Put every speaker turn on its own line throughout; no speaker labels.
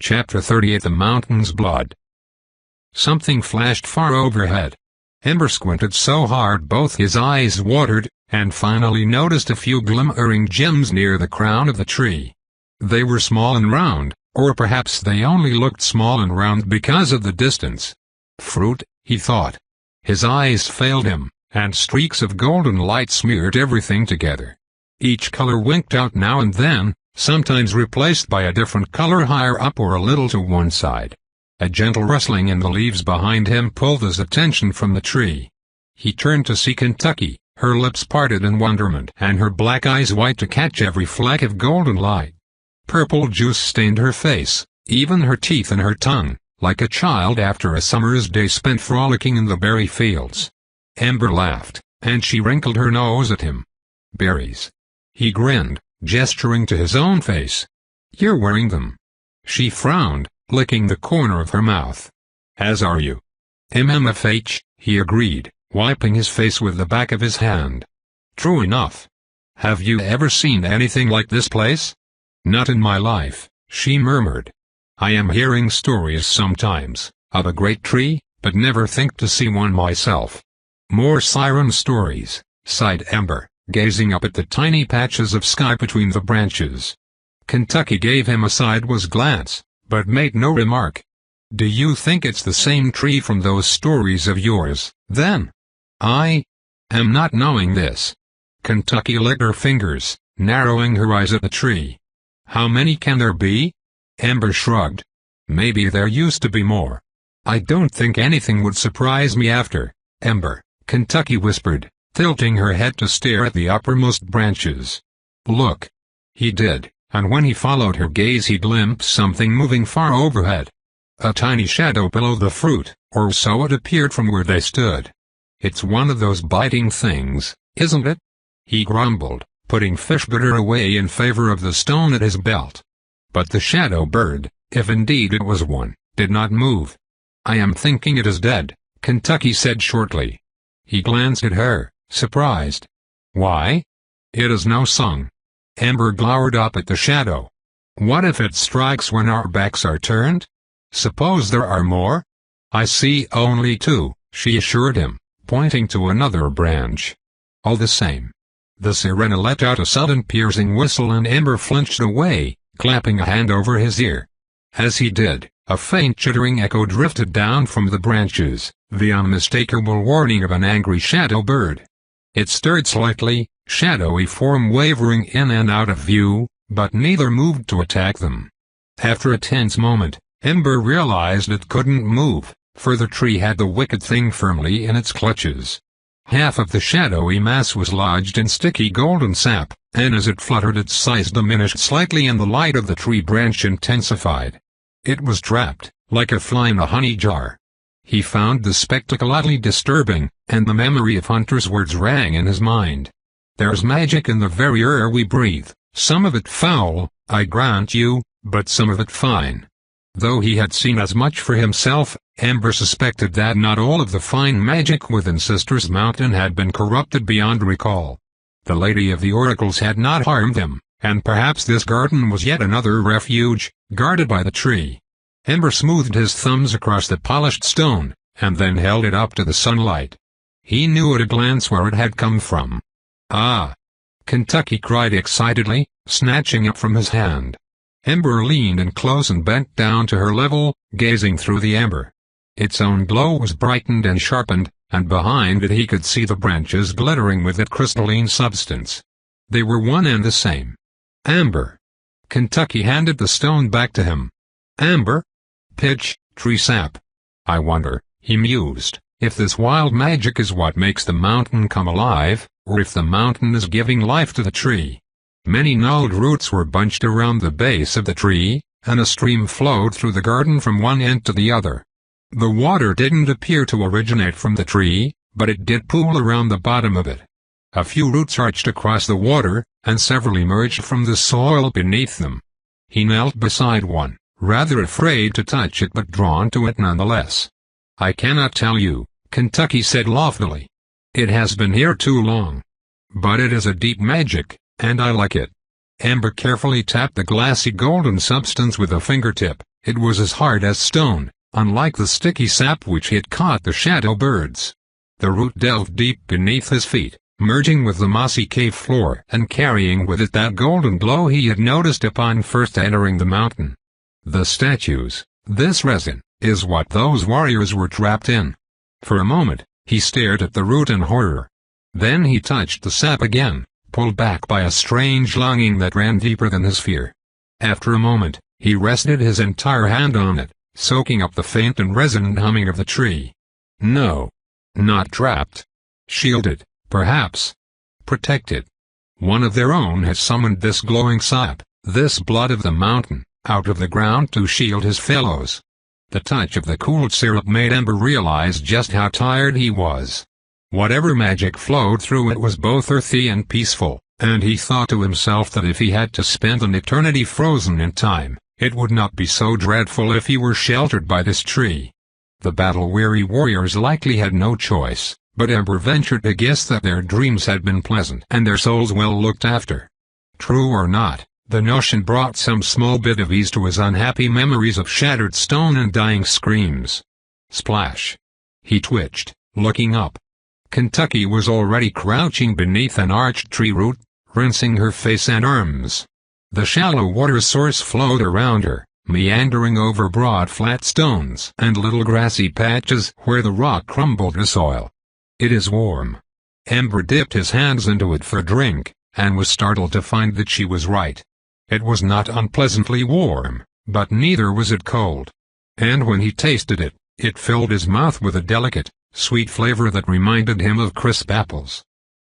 Chapter 38 The Mountain's Blood. Something flashed far overhead. Ember squinted so hard both his eyes watered, and finally noticed a few glimmering gems near the crown of the tree. They were small and round, or perhaps they only looked small and round because of the distance. Fruit, he thought. His eyes failed him, and streaks of golden light smeared everything together. Each color winked out now and then, sometimes replaced by a different color higher up or a little to one side. A gentle rustling in the leaves behind him pulled his attention from the tree. He turned to see Kentucky, her lips parted in wonderment and her black eyes white to catch every fleck of golden light. Purple juice stained her face, even her teeth and her tongue, like a child after a summer's day spent frolicking in the berry fields. Ember laughed, and she wrinkled her nose at him. Berries. He grinned, gesturing to his own face. You're wearing them. She frowned, licking the corner of her mouth. As are you. MMFH, he agreed, wiping his face with the back of his hand. True enough. Have you ever seen anything like this place? Not in my life, she murmured. I am hearing stories sometimes, of a great tree, but never think to see one myself. More siren stories, sighed Ember, gazing up at the tiny patches of sky between the branches. Kentucky gave him a sideways glance, but made no remark. Do you think it's the same tree from those stories of yours, then? I am not knowing this. Kentucky licked her fingers, narrowing her eyes at the tree. How many can there be? Ember shrugged. Maybe there used to be more. I don't think anything would surprise me after, Ember, Kentucky whispered, tilting her head to stare at the uppermost branches. Look. He did, and when he followed her gaze he glimpsed something moving far overhead. A tiny shadow below the fruit, or so it appeared from where they stood. It's one of those biting things, isn't it? He grumbled, putting fish butter away in favor of the stone at his belt. But the shadow bird, if indeed it was one, did not move. I am thinking it is dead, Kentucky said shortly. He glanced at her, surprised. Why? It is no song. Ember glowered up at the shadow. What if it strikes when our backs are turned? Suppose there are more? I see only two, she assured him, pointing to another branch. All the same. The sirena let out a sudden piercing whistle and Ember flinched away, clapping a hand over his ear. As he did, a faint chittering echo drifted down from the branches, the unmistakable warning of an angry shadow bird. It stirred slightly, shadowy form wavering in and out of view, but neither moved to attack them. After a tense moment, Ember realized it couldn't move, for the tree had the wicked thing firmly in its clutches. Half of the shadowy mass was lodged in sticky golden sap, and as it fluttered its size diminished slightly and the light of the tree branch intensified. It was trapped, like a fly in a honey jar. He found the spectacle oddly disturbing, and the memory of Hunter's words rang in his mind. There's magic in the very air we breathe, some of it foul, I grant you, but some of it fine. Though he had seen as much for himself, Ember suspected that not all of the fine magic within Sister's Mountain had been corrupted beyond recall. The Lady of the Oracles had not harmed him, and perhaps this garden was yet another refuge, guarded by the tree. Ember smoothed his thumbs across the polished stone, and then held it up to the sunlight. He knew at a glance where it had come from. Ah! Kentucky cried excitedly, snatching it from his hand. Ember leaned in close and bent down to her level, gazing through the amber. Its own glow was brightened and sharpened, and behind it he could see the branches glittering with that crystalline substance. They were one and the same. Amber. Kentucky handed the stone back to him. Amber? Pitch, tree sap. I wonder, he mused, if this wild magic is what makes the mountain come alive, or if the mountain is giving life to the tree. Many gnarled roots were bunched around the base of the tree, and a stream flowed through the garden from one end to the other. The water didn't appear to originate from the tree, but it did pool around the bottom of it. A few roots arched across the water, and several emerged from the soil beneath them. He knelt beside one, rather afraid to touch it but drawn to it nonetheless. I cannot tell you, Kentucky said loftily. It has been here too long. But it is a deep magic, and I like it. Ember carefully tapped the glassy golden substance with a fingertip. It was as hard as stone, unlike the sticky sap which had caught the shadow birds. The root delved deep beneath his feet, merging with the mossy cave floor and carrying with it that golden glow he had noticed upon first entering the mountain. The statues, this resin, is what those warriors were trapped in. For a moment, he stared at the root in horror. Then he touched the sap again, pulled back by a strange longing that ran deeper than his fear. After a moment, he rested his entire hand on it, soaking up the faint and resonant humming of the tree. No. Not trapped. Shielded, perhaps. Protected. One of their own had summoned this glowing sap, this blood of the mountain, out of the ground to shield his fellows. The touch of the cooled syrup made Ember realize just how tired he was. Whatever magic flowed through it was both earthy and peaceful, and he thought to himself that if he had to spend an eternity frozen in time, it would not be so dreadful if he were sheltered by this tree. The battle-weary warriors likely had no choice, but Ember ventured to guess that their dreams had been pleasant and their souls well looked after. True or not, the notion brought some small bit of ease to his unhappy memories of shattered stone and dying screams. Splash! He twitched, looking up. Kentucky was already crouching beneath an arched tree root, rinsing her face and arms. The shallow water source flowed around her, meandering over broad flat stones and little grassy patches where the rock crumbled to soil. It is warm. Ember dipped his hands into it for a drink, and was startled to find that she was right. It was not unpleasantly warm, but neither was it cold. And when he tasted it, it filled his mouth with a delicate, sweet flavor that reminded him of crisp apples.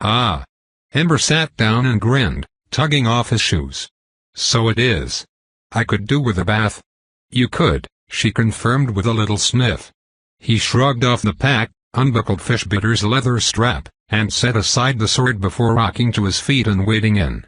Ah! Ember sat down and grinned, tugging off his shoes. So it is. I could do with a bath. You could, she confirmed with a little sniff. He shrugged off the pack, unbuckled Fishbitter's leather strap, and set aside the sword before rocking to his feet and wading in.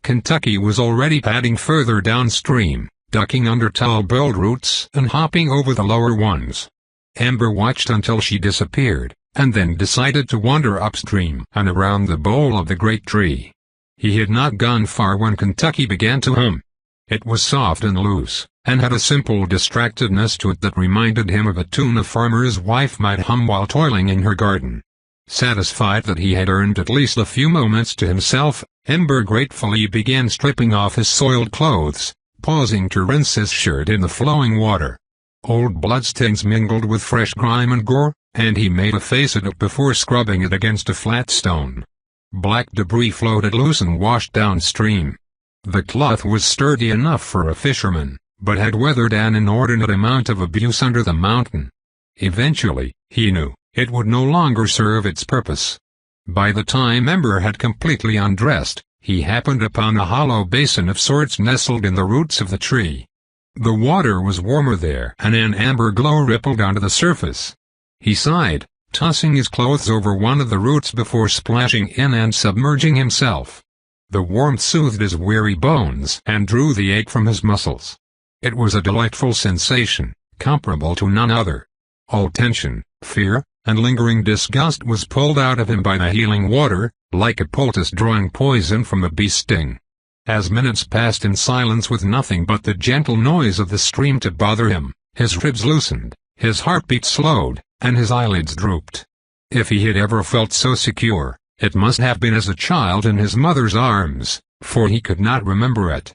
Kentucky was already padding further downstream, ducking under tall burled roots and hopping over the lower ones. Ember watched until she disappeared, and then decided to wander upstream and around the bole of the great tree. He had not gone far when Kentucky began to hum. It was soft and loose, and had a simple distractedness to it that reminded him of a tune a farmer's wife might hum while toiling in her garden. Satisfied that he had earned at least a few moments to himself, Ember gratefully began stripping off his soiled clothes, pausing to rinse his shirt in the flowing water. Old bloodstains mingled with fresh grime and gore, and he made a face at it before scrubbing it against a flat stone. Black debris floated loose and washed downstream. The cloth was sturdy enough for a fisherman, but had weathered an inordinate amount of abuse under the mountain. Eventually, he knew, it would no longer serve its purpose. By the time Ember had completely undressed, he happened upon a hollow basin of sorts nestled in the roots of the tree. The water was warmer there, and an amber glow rippled onto the surface. He sighed, tossing his clothes over one of the roots before splashing in and submerging himself. The warmth soothed his weary bones and drew the ache from his muscles. It was a delightful sensation, comparable to none other. All tension, fear, and lingering disgust was pulled out of him by the healing water, like a poultice drawing poison from a bee's sting. As minutes passed in silence with nothing but the gentle noise of the stream to bother him, his ribs loosened, his heartbeat slowed, and his eyelids drooped. If he had ever felt so secure, it must have been as a child in his mother's arms, for he could not remember it.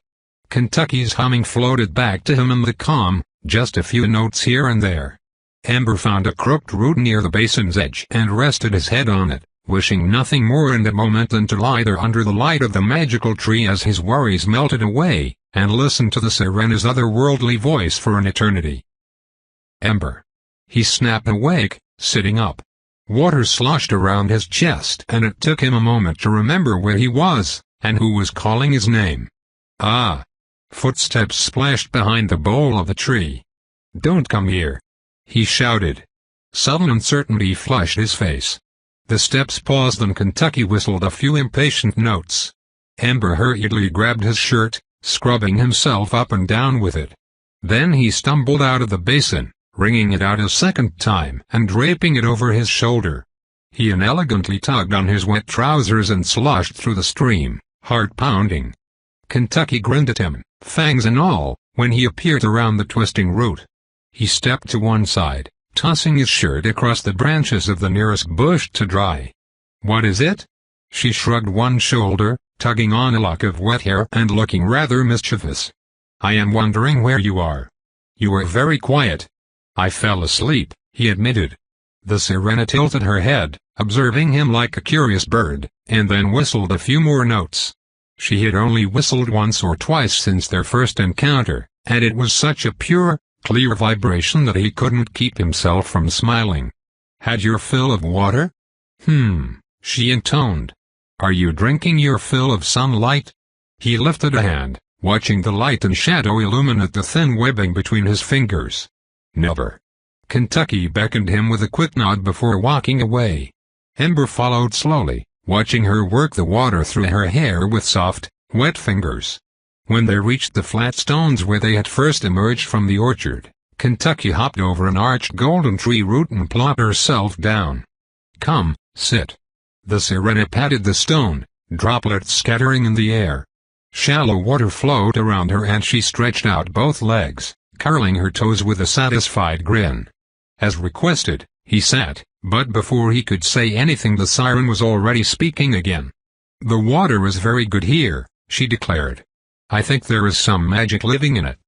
Kentucky's humming floated back to him in the calm, just a few notes here and there. Ember found a crooked root near the basin's edge and rested his head on it, wishing nothing more in the moment than to lie there under the light of the magical tree as his worries melted away, and listen to the sirena's otherworldly voice for an eternity. Ember. He snapped awake, sitting up. Water sloshed around his chest and it took him a moment to remember where he was, and who was calling his name. Ah! Footsteps splashed behind the bole of the tree. "Don't come here!" he shouted. Sudden uncertainty flushed his face. The steps paused and Kentucky whistled a few impatient notes. Ember hurriedly grabbed his shirt, scrubbing himself up and down with it. Then he stumbled out of the basin, wringing it out a second time and draping it over his shoulder. He inelegantly tugged on his wet trousers and sloshed through the stream, heart pounding. Kentucky grinned at him, fangs and all, when he appeared around the twisting root. He stepped to one side, tossing his shirt across the branches of the nearest bush to dry. "What is it?" She shrugged one shoulder, tugging on a lock of wet hair and looking rather mischievous. "I am wondering where you are. You are very quiet." "I fell asleep," he admitted. The sirena tilted her head, observing him like a curious bird, and then whistled a few more notes. She had only whistled once or twice since their first encounter, and it was such a pure, clear vibration that he couldn't keep himself from smiling. "Had your fill of water?" She intoned. "Are you drinking your fill of sunlight?" He lifted a hand, watching the light and shadow illuminate the thin webbing between his fingers. "Never." Kentucky beckoned him with a quick nod before walking away. Ember followed slowly, watching her work the water through her hair with soft, wet fingers. When they reached the flat stones where they had first emerged from the orchard, Kentucky hopped over an arched golden tree root and plopped herself down. "Come, sit." The sirena patted the stone, droplets scattering in the air. Shallow water flowed around her and she stretched out both legs, curling her toes with a satisfied grin. As requested, he sat, but before he could say anything the siren was already speaking again. "The water is very good here," she declared. "I think there is some magic living in it.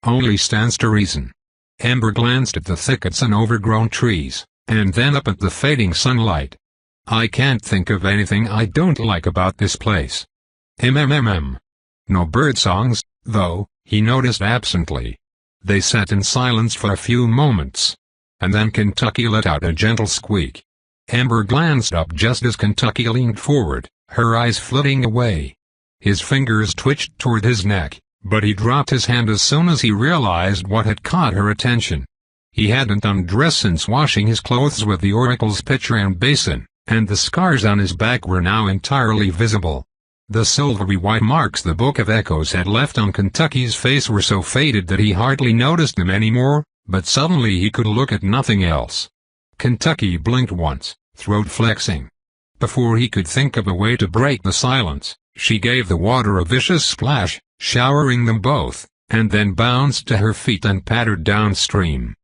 Only stands to reason." Ember glanced at the thickets and overgrown trees, and then up at the fading sunlight. "I can't think of anything I don't like about this place. No bird songs, though," he noticed absently. They sat in silence for a few moments, and then Kentucky let out a gentle squeak. Ember glanced up just as Kentucky leaned forward, her eyes flitting away. His fingers twitched toward his neck, but he dropped his hand as soon as he realized what had caught her attention. He hadn't undressed since washing his clothes with the oracle's pitcher and basin, and the scars on his back were now entirely visible. The silvery white marks the Book of Echoes had left on Kentucky's face were so faded that he hardly noticed them anymore, but suddenly he could look at nothing else. Kentucky blinked once, throat flexing. Before he could think of a way to break the silence, she gave the water a vicious splash, showering them both, and then bounced to her feet and pattered downstream.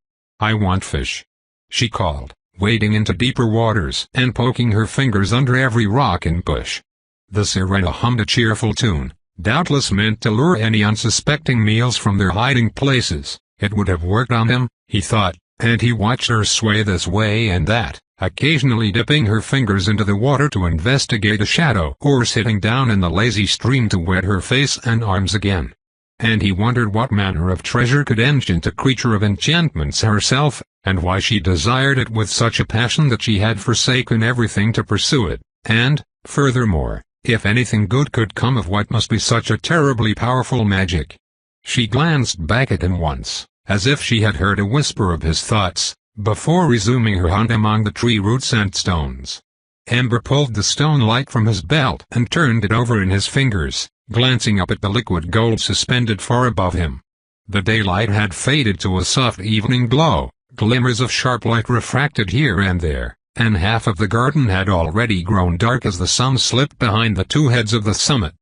"I want fish," she called, wading into deeper waters and poking her fingers under every rock and bush. The sirena hummed a cheerful tune, doubtless meant to lure any unsuspecting meals from their hiding places. It would have worked on him, he thought, and he watched her sway this way and that, occasionally dipping her fingers into the water to investigate a shadow or sitting down in the lazy stream to wet her face and arms again. And he wondered what manner of treasure could ancient a creature of enchantments herself, and why she desired it with such a passion that she had forsaken everything to pursue it, and, furthermore, if anything good could come of what must be such a terribly powerful magic. She glanced back at him once, as if she had heard a whisper of his thoughts, before resuming her hunt among the tree roots and stones. Ember pulled the stone light from his belt and turned it over in his fingers, glancing up at the liquid gold suspended far above him. The daylight had faded to a soft evening glow, glimmers of sharp light refracted here and there, and half of the garden had already grown dark as the sun slipped behind the two heads of the summit.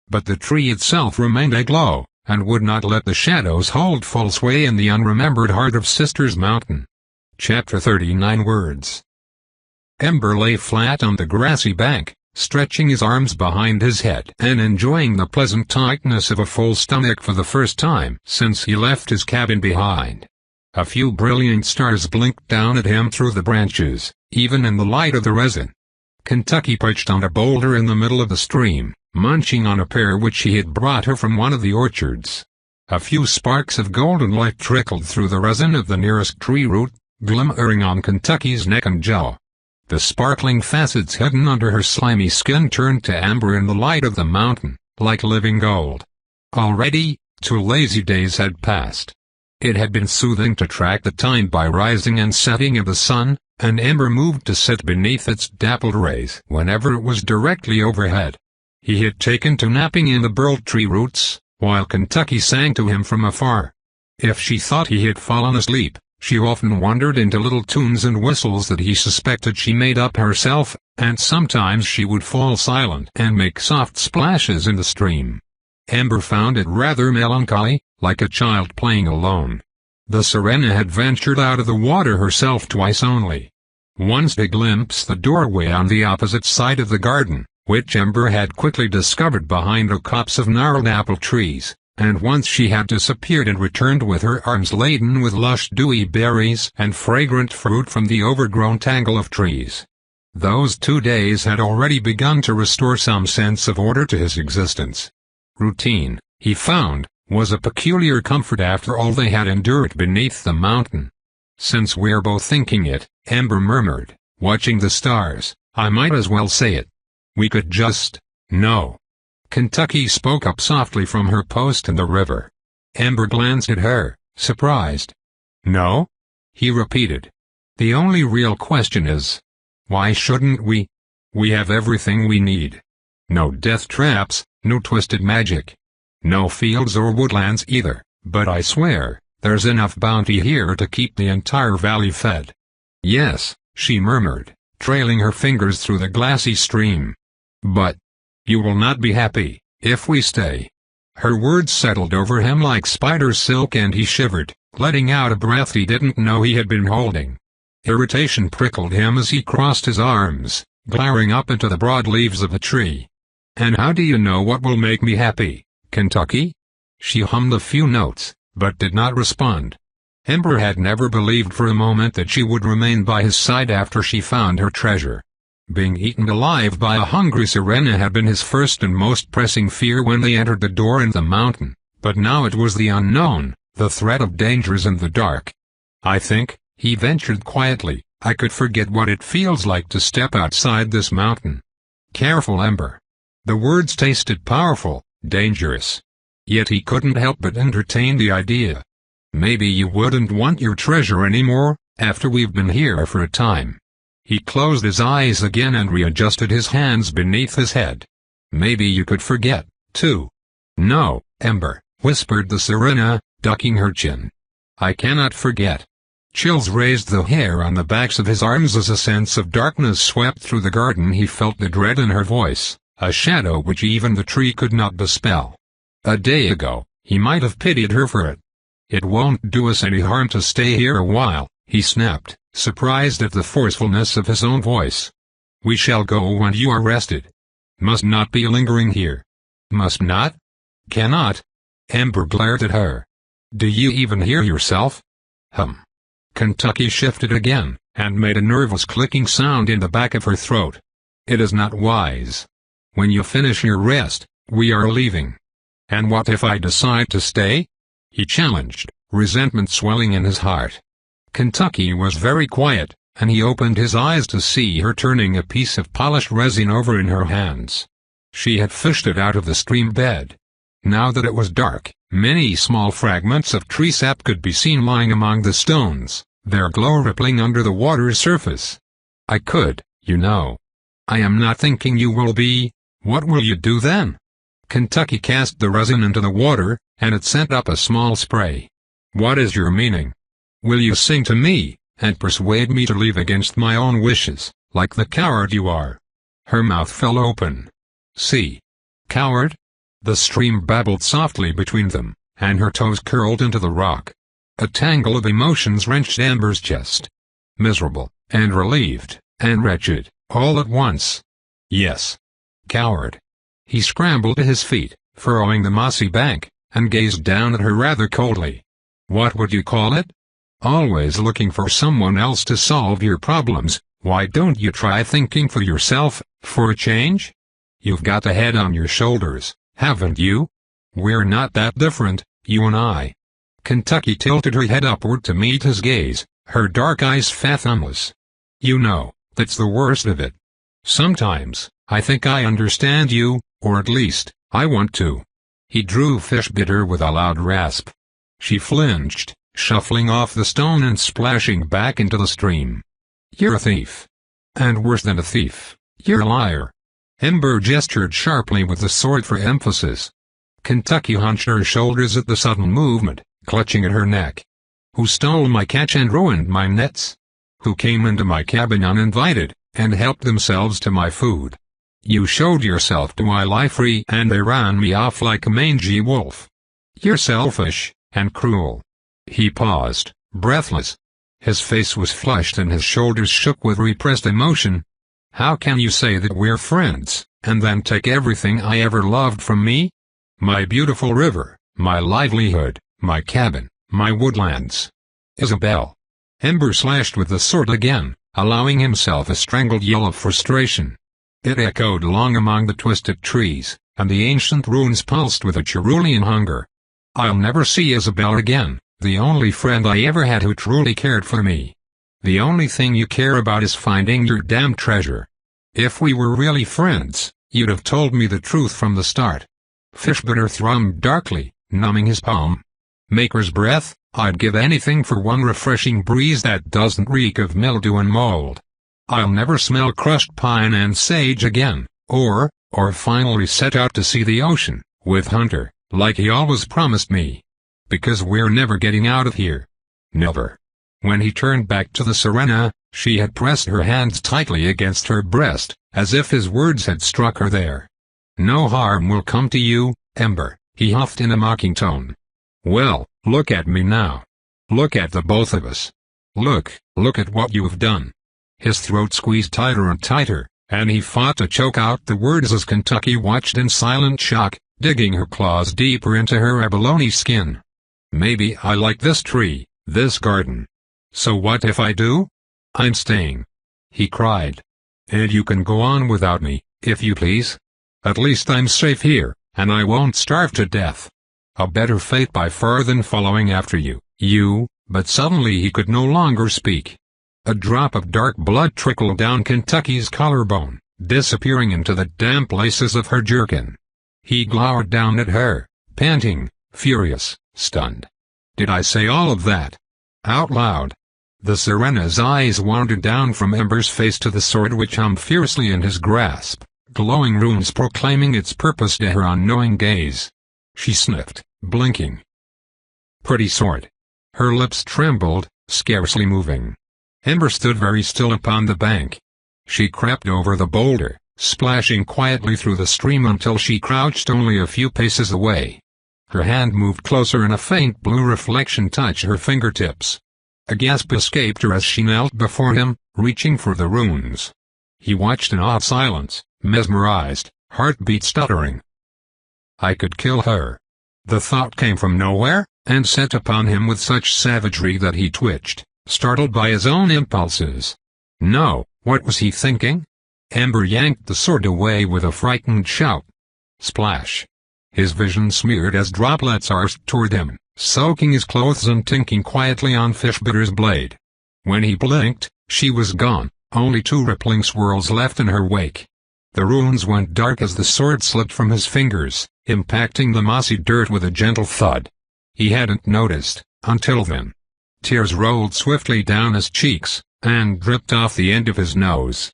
But the tree itself remained aglow, and would not let the shadows hold full sway in the unremembered heart of Sisters Mountain. Chapter 39 Words. Ember lay flat on the grassy bank, stretching his arms behind his head and enjoying the pleasant tightness of a full stomach for the first time since he left his cabin behind. A few brilliant stars blinked down at him through the branches, even in the light of the resin. Kentucky perched on a boulder in the middle of the stream, munching on a pear which he had brought her from one of the orchards. A few sparks of golden light trickled through the resin of the nearest tree root, glimmering on Kentucky's neck and jaw. The sparkling facets hidden under her slimy skin turned to amber in the light of the mountain, like living gold. Already, 2 lazy days had passed. It had been soothing to track the time by rising and setting of the sun, and Ember moved to sit beneath its dappled rays whenever it was directly overhead. He had taken to napping in the burled tree roots, while Kentucky sang to him from afar. If she thought he had fallen asleep, she often wandered into little tunes and whistles that he suspected she made up herself, and sometimes she would fall silent and make soft splashes in the stream. Ember found it rather melancholy, like a child playing alone. The Sirena had ventured out of the water herself twice only. Once to glimpse the doorway on the opposite side of the garden, which Ember had quickly discovered behind a copse of gnarled apple trees, and once she had disappeared and returned with her arms laden with lush dewy berries and fragrant fruit from the overgrown tangle of trees. Those 2 days had already begun to restore some sense of order to his existence. Routine, he found, was a peculiar comfort after all they had endured beneath the mountain. "Since we're both thinking it," Ember murmured, watching the stars, "I might as well say it. We could just, no." Kentucky spoke up softly from her post in the river. Ember glanced at her, surprised. "No?" he repeated. "The only real question is, why shouldn't we? We have everything we need. No death traps, no twisted magic. No fields or woodlands either, but I swear, there's enough bounty here to keep the entire valley fed." "Yes," she murmured, trailing her fingers through the glassy stream. "But you will not be happy if we stay." Her words settled over him like spider silk and he shivered, letting out a breath he didn't know he had been holding. Irritation prickled him as he crossed his arms, glaring up into the broad leaves of the tree. "And how do you know what will make me happy, Kentucky?" She hummed a few notes, but did not respond. Ember had never believed for a moment that she would remain by his side after she found her treasure. Being eaten alive by a hungry Sirena had been his first and most pressing fear when they entered the door in the mountain, but now it was the unknown, the threat of dangers in the dark. "I think," he ventured quietly, "I could forget what it feels like to step outside this mountain." "Careful, Ember." The words tasted powerful, dangerous. Yet he couldn't help but entertain the idea. "Maybe you wouldn't want your treasure anymore, after we've been here for a time." He closed his eyes again and readjusted his hands beneath his head. "Maybe you could forget, too." "No, Ember," whispered the Sirena, ducking her chin. "I cannot forget." Chills raised the hair on the backs of his arms as a sense of darkness swept through the garden. He felt the dread in her voice, a shadow which even the tree could not dispel. A day ago, he might have pitied her for it. "It won't do us any harm to stay here a while," he snapped, surprised at the forcefulness of his own voice. "We shall go when you are rested. Must not be lingering here." "Must not? Cannot?" Ember glared at her. "Do you even hear yourself?" Kentucky shifted again, and made a nervous clicking sound in the back of her throat. "It is not wise. When you finish your rest, we are leaving." "And what if I decide to stay?" he challenged, resentment swelling in his heart. Kentucky was very quiet, and he opened his eyes to see her turning a piece of polished resin over in her hands. She had fished it out of the stream bed. Now that it was dark, many small fragments of tree sap could be seen lying among the stones, their glow rippling under the water's surface. "I could, you know." "I am not thinking you will be. What will you do then?" Kentucky cast the resin into the water, and it sent up a small spray. "What is your meaning? Will you sing to me, and persuade me to leave against my own wishes, like the coward you are?" Her mouth fell open. "See? Coward?" The stream babbled softly between them, and her toes curled into the rock. A tangle of emotions wrenched Ember's chest. Miserable, and relieved, and wretched, all at once. "Yes. Coward." He scrambled to his feet, furrowing the mossy bank, and gazed down at her rather coldly. "What would you call it? Always looking for someone else to solve your problems. Why don't you try thinking for yourself, for a change? You've got a head on your shoulders, haven't you? We're not that different, you and I." Kentucky tilted her head upward to meet his gaze, her dark eyes fathomless. "You know, that's the worst of it. Sometimes, I think I understand you, or at least, I want to." He drew Fishbitter with a loud rasp. She flinched, shuffling off the stone and splashing back into the stream. "You're a thief. And worse than a thief, you're a liar." Ember gestured sharply with the sword for emphasis. Kentucky hunched her shoulders at the sudden movement, clutching at her neck. "Who stole my catch and ruined my nets? Who came into my cabin uninvited, and helped themselves to my food? You showed yourself to my life free and they ran me off like a mangy wolf. You're selfish and cruel." He paused, breathless. His face was flushed and his shoulders shook with repressed emotion. "How can you say that we're friends, and then take everything I ever loved from me? My beautiful river, my livelihood, my cabin, my woodlands." "Isabel." Ember slashed with the sword again, allowing himself a strangled yell of frustration. It echoed long among the twisted trees, and the ancient runes pulsed with a cerulean hunger. "I'll never see Isabel again, the only friend I ever had who truly cared for me. The only thing you care about is finding your damn treasure. If we were really friends, you'd have told me the truth from the start." Fishbitter thrummed darkly, numbing his palm. "Maker's breath, I'd give anything for one refreshing breeze that doesn't reek of mildew and mold. I'll never smell crushed pine and sage again, or finally set out to see the ocean, with Hunter, like he always promised me. Because we're never getting out of here. Never." When he turned back to the Sirena, she had pressed her hands tightly against her breast, as if his words had struck her there. "No harm will come to you, Ember," he huffed in a mocking tone. "Well, look at me now. Look at the both of us. Look at what you have done." His throat squeezed tighter and tighter, and he fought to choke out the words as Kentucky watched in silent shock, digging her claws deeper into her abalone skin. "Maybe I like this tree, this garden. So what if I do? I'm staying," he cried. "And you can go on without me, if you please. At least I'm safe here, and I won't starve to death. A better fate by far than following after you." But suddenly he could no longer speak. A drop of dark blood trickled down Kentucky's collarbone, disappearing into the damp laces of her jerkin. He glowered down at her, panting, furious, stunned. "Did I say all of that? Out loud?" The Sirena's eyes wandered down from Ember's face to the sword which hung fiercely in his grasp, glowing runes proclaiming its purpose to her unknowing gaze. She sniffed, blinking. "Pretty sword." Her lips trembled, scarcely moving. Ember stood very still upon the bank. She crept over the boulder, splashing quietly through the stream until she crouched only a few paces away. Her hand moved closer and a faint blue reflection touched her fingertips. A gasp escaped her as she knelt before him, reaching for the runes. He watched in awed silence, mesmerized, heartbeat stuttering. I could kill her. The thought came from nowhere, and set upon him with such savagery that he twitched, startled by his own impulses. No, what was he thinking? Ember yanked the sword away with a frightened shout. Splash! His vision smeared as droplets arced toward him, soaking his clothes and tinking quietly on Fishbitter's blade. When he blinked, she was gone, only two rippling swirls left in her wake. The runes went dark as the sword slipped from his fingers, impacting the mossy dirt with a gentle thud. He hadn't noticed, until then. Tears rolled swiftly down his cheeks, and dripped off the end of his nose.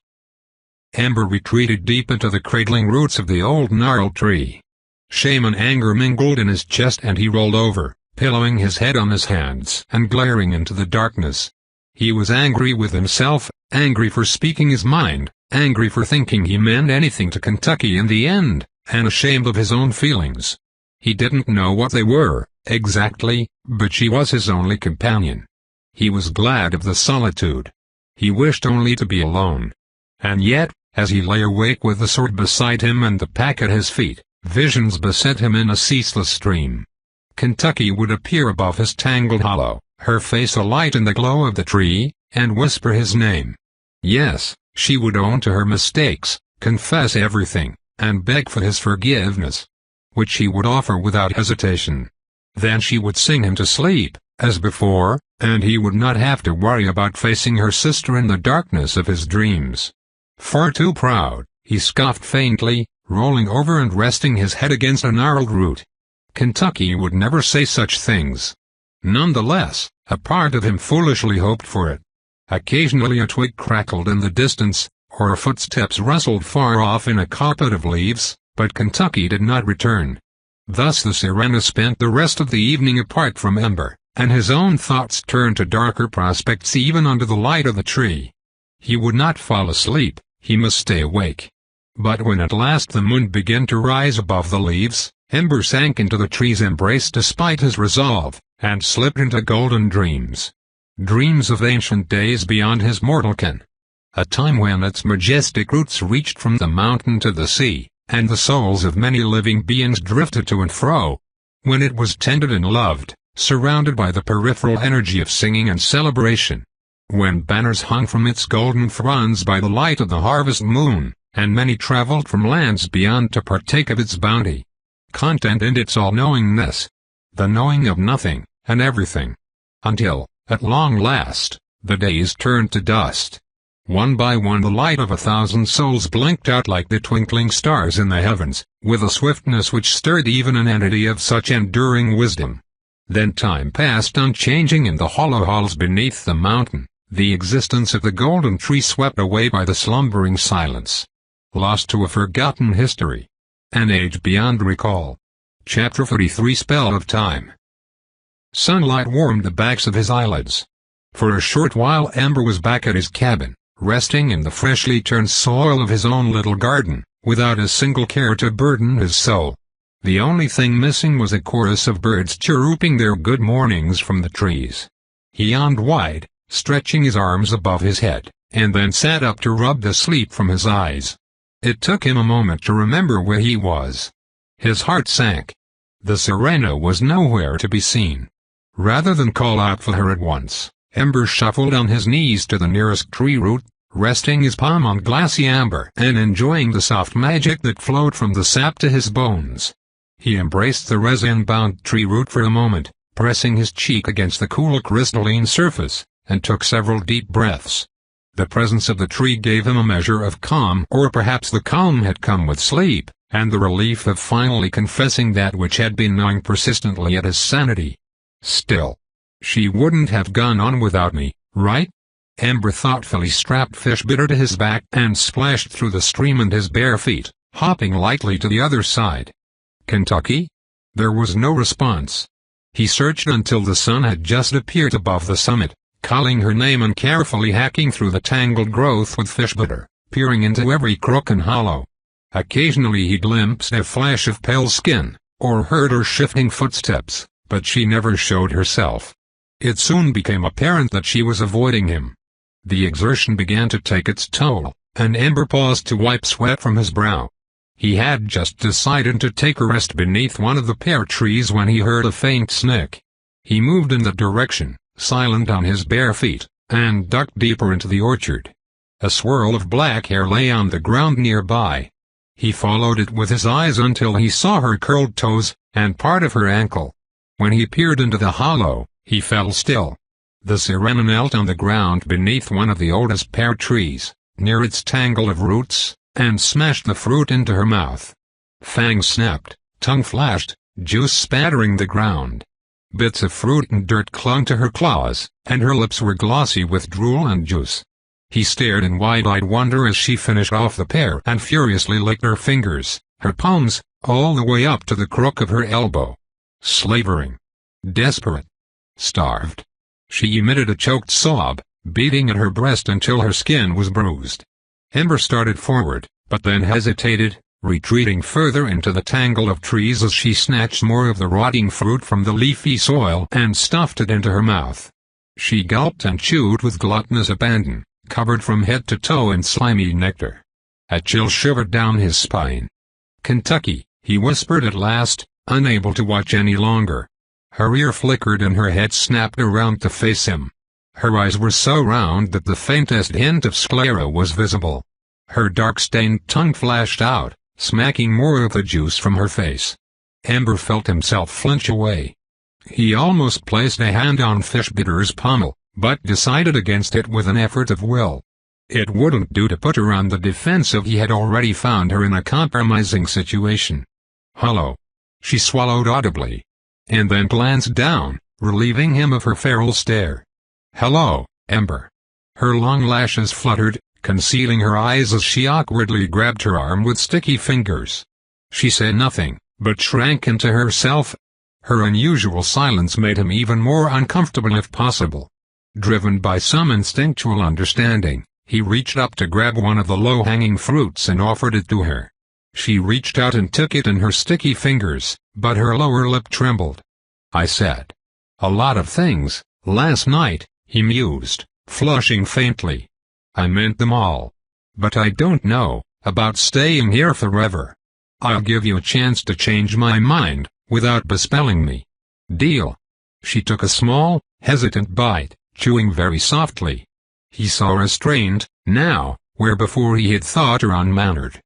Ember retreated deep into the cradling roots of the old gnarled tree. Shame and anger mingled in his chest and he rolled over, pillowing his head on his hands and glaring into the darkness. He was angry with himself, angry for speaking his mind, angry for thinking he meant anything to Kentucky in the end, and ashamed of his own feelings. He didn't know what they were, exactly, but she was his only companion. He was glad of the solitude. He wished only to be alone. And yet, as he lay awake with the sword beside him and the pack at his feet, visions beset him in a ceaseless stream. Kentucky would appear above his tangled hollow, her face alight in the glow of the tree, and whisper his name. Yes, she would own to her mistakes, confess everything, and beg for his forgiveness, which he would offer without hesitation. Then she would sing him to sleep, as before, and he would not have to worry about facing her sister in the darkness of his dreams. Far too proud, he scoffed faintly, rolling over and resting his head against a gnarled root. Kentucky would never say such things. Nonetheless, a part of him foolishly hoped for it. Occasionally a twig crackled in the distance, or footsteps rustled far off in a carpet of leaves, but Kentucky did not return. Thus the Sirena spent the rest of the evening apart from Ember, and his own thoughts turned to darker prospects even under the light of the tree. He would not fall asleep, he must stay awake. But when at last the moon began to rise above the leaves, Ember sank into the tree's embrace despite his resolve, and slipped into golden dreams. Dreams of ancient days beyond his mortal ken. A time when its majestic roots reached from the mountain to the sea, and the souls of many living beings drifted to and fro. When it was tended and loved, surrounded by the peripheral energy of singing and celebration. When banners hung from its golden fronds by the light of the harvest moon, and many traveled from lands beyond to partake of its bounty. Content in its all-knowingness. The knowing of nothing, and everything. Until, at long last, the days turned to dust. One by one the light of 1,000 souls blinked out like the twinkling stars in the heavens, with a swiftness which stirred even an entity of such enduring wisdom. Then time passed unchanging in the hollow halls beneath the mountain, the existence of the golden tree swept away by the slumbering silence. Lost to a forgotten history. An age beyond recall. Chapter 43 Spell of Time. Sunlight warmed the backs of his eyelids. For a short while Ember was back at his cabin, resting in the freshly turned soil of his own little garden, without a single care to burden his soul. The only thing missing was a chorus of birds chirruping their good mornings from the trees. He yawned wide, stretching his arms above his head, and then sat up to rub the sleep from his eyes. It took him a moment to remember where he was. His heart sank. The Sirena was nowhere to be seen. Rather than call out for her at once, Ember shuffled on his knees to the nearest tree root, resting his palm on glassy amber and enjoying the soft magic that flowed from the sap to his bones. He embraced the resin-bound tree root for a moment, pressing his cheek against the cool crystalline surface, and took several deep breaths. The presence of the tree gave him a measure of calm, or perhaps the calm had come with sleep, and the relief of finally confessing that which had been gnawing persistently at his sanity. Still, she wouldn't have gone on without me, right? Ember thoughtfully strapped Fishbitter to his back and splashed through the stream and his bare feet, hopping lightly to the other side. Kentucky? There was no response. He searched until the sun had just appeared above the summit, calling her name and carefully hacking through the tangled growth with Fishbitter, peering into every crook and hollow. Occasionally he glimpsed a flash of pale skin, or heard her shifting footsteps, but she never showed herself. It soon became apparent that she was avoiding him. The exertion began to take its toll, and Ember paused to wipe sweat from his brow. He had just decided to take a rest beneath one of the pear trees when he heard a faint snick. He moved in that direction, silent on his bare feet, and ducked deeper into the orchard. A swirl of black hair lay on the ground nearby. He followed it with his eyes until he saw her curled toes, and part of her ankle. When he peered into the hollow, he fell still. The Sirena knelt on the ground beneath one of the oldest pear trees, near its tangle of roots, and smashed the fruit into her mouth. Fangs snapped, tongue flashed, juice spattering the ground. Bits of fruit and dirt clung to her claws, and her lips were glossy with drool and juice. He stared in wide-eyed wonder as she finished off the pear and furiously licked her fingers, her palms, all the way up to the crook of her elbow. Slavering. Desperate. Starved. She emitted a choked sob, beating at her breast until her skin was bruised. Ember started forward, but then hesitated, retreating further into the tangle of trees as she snatched more of the rotting fruit from the leafy soil and stuffed it into her mouth. She gulped and chewed with gluttonous abandon, covered from head to toe in slimy nectar. A chill shivered down his spine. "Kentucky," he whispered at last, unable to watch any longer. Her ear flickered and her head snapped around to face him. Her eyes were so round that the faintest hint of sclera was visible. Her dark-stained tongue flashed out, smacking more of the juice from her face. Ember felt himself flinch away. He almost placed a hand on Fishbitter's pommel, but decided against it with an effort of will. It wouldn't do to put her on the defensive. He had already found her in a compromising situation. "Hello." She swallowed audibly, and then glanced down, relieving him of her feral stare. "Hello, Ember." Her long lashes fluttered, concealing her eyes as she awkwardly grabbed her arm with sticky fingers. She said nothing, but shrank into herself. Her unusual silence made him even more uncomfortable if possible. Driven by some instinctual understanding, He reached up to grab one of the low-hanging fruits and offered it to her. She reached out and took it in her sticky fingers, but her lower lip trembled. I said, "A lot of things, last night," he mused, flushing faintly. "I meant them all. But I don't know about staying here forever. I'll give you a chance to change my mind, without bespelling me. Deal?" She took a small, hesitant bite, chewing very softly. He saw restraint, now, where before he had thought her unmannered.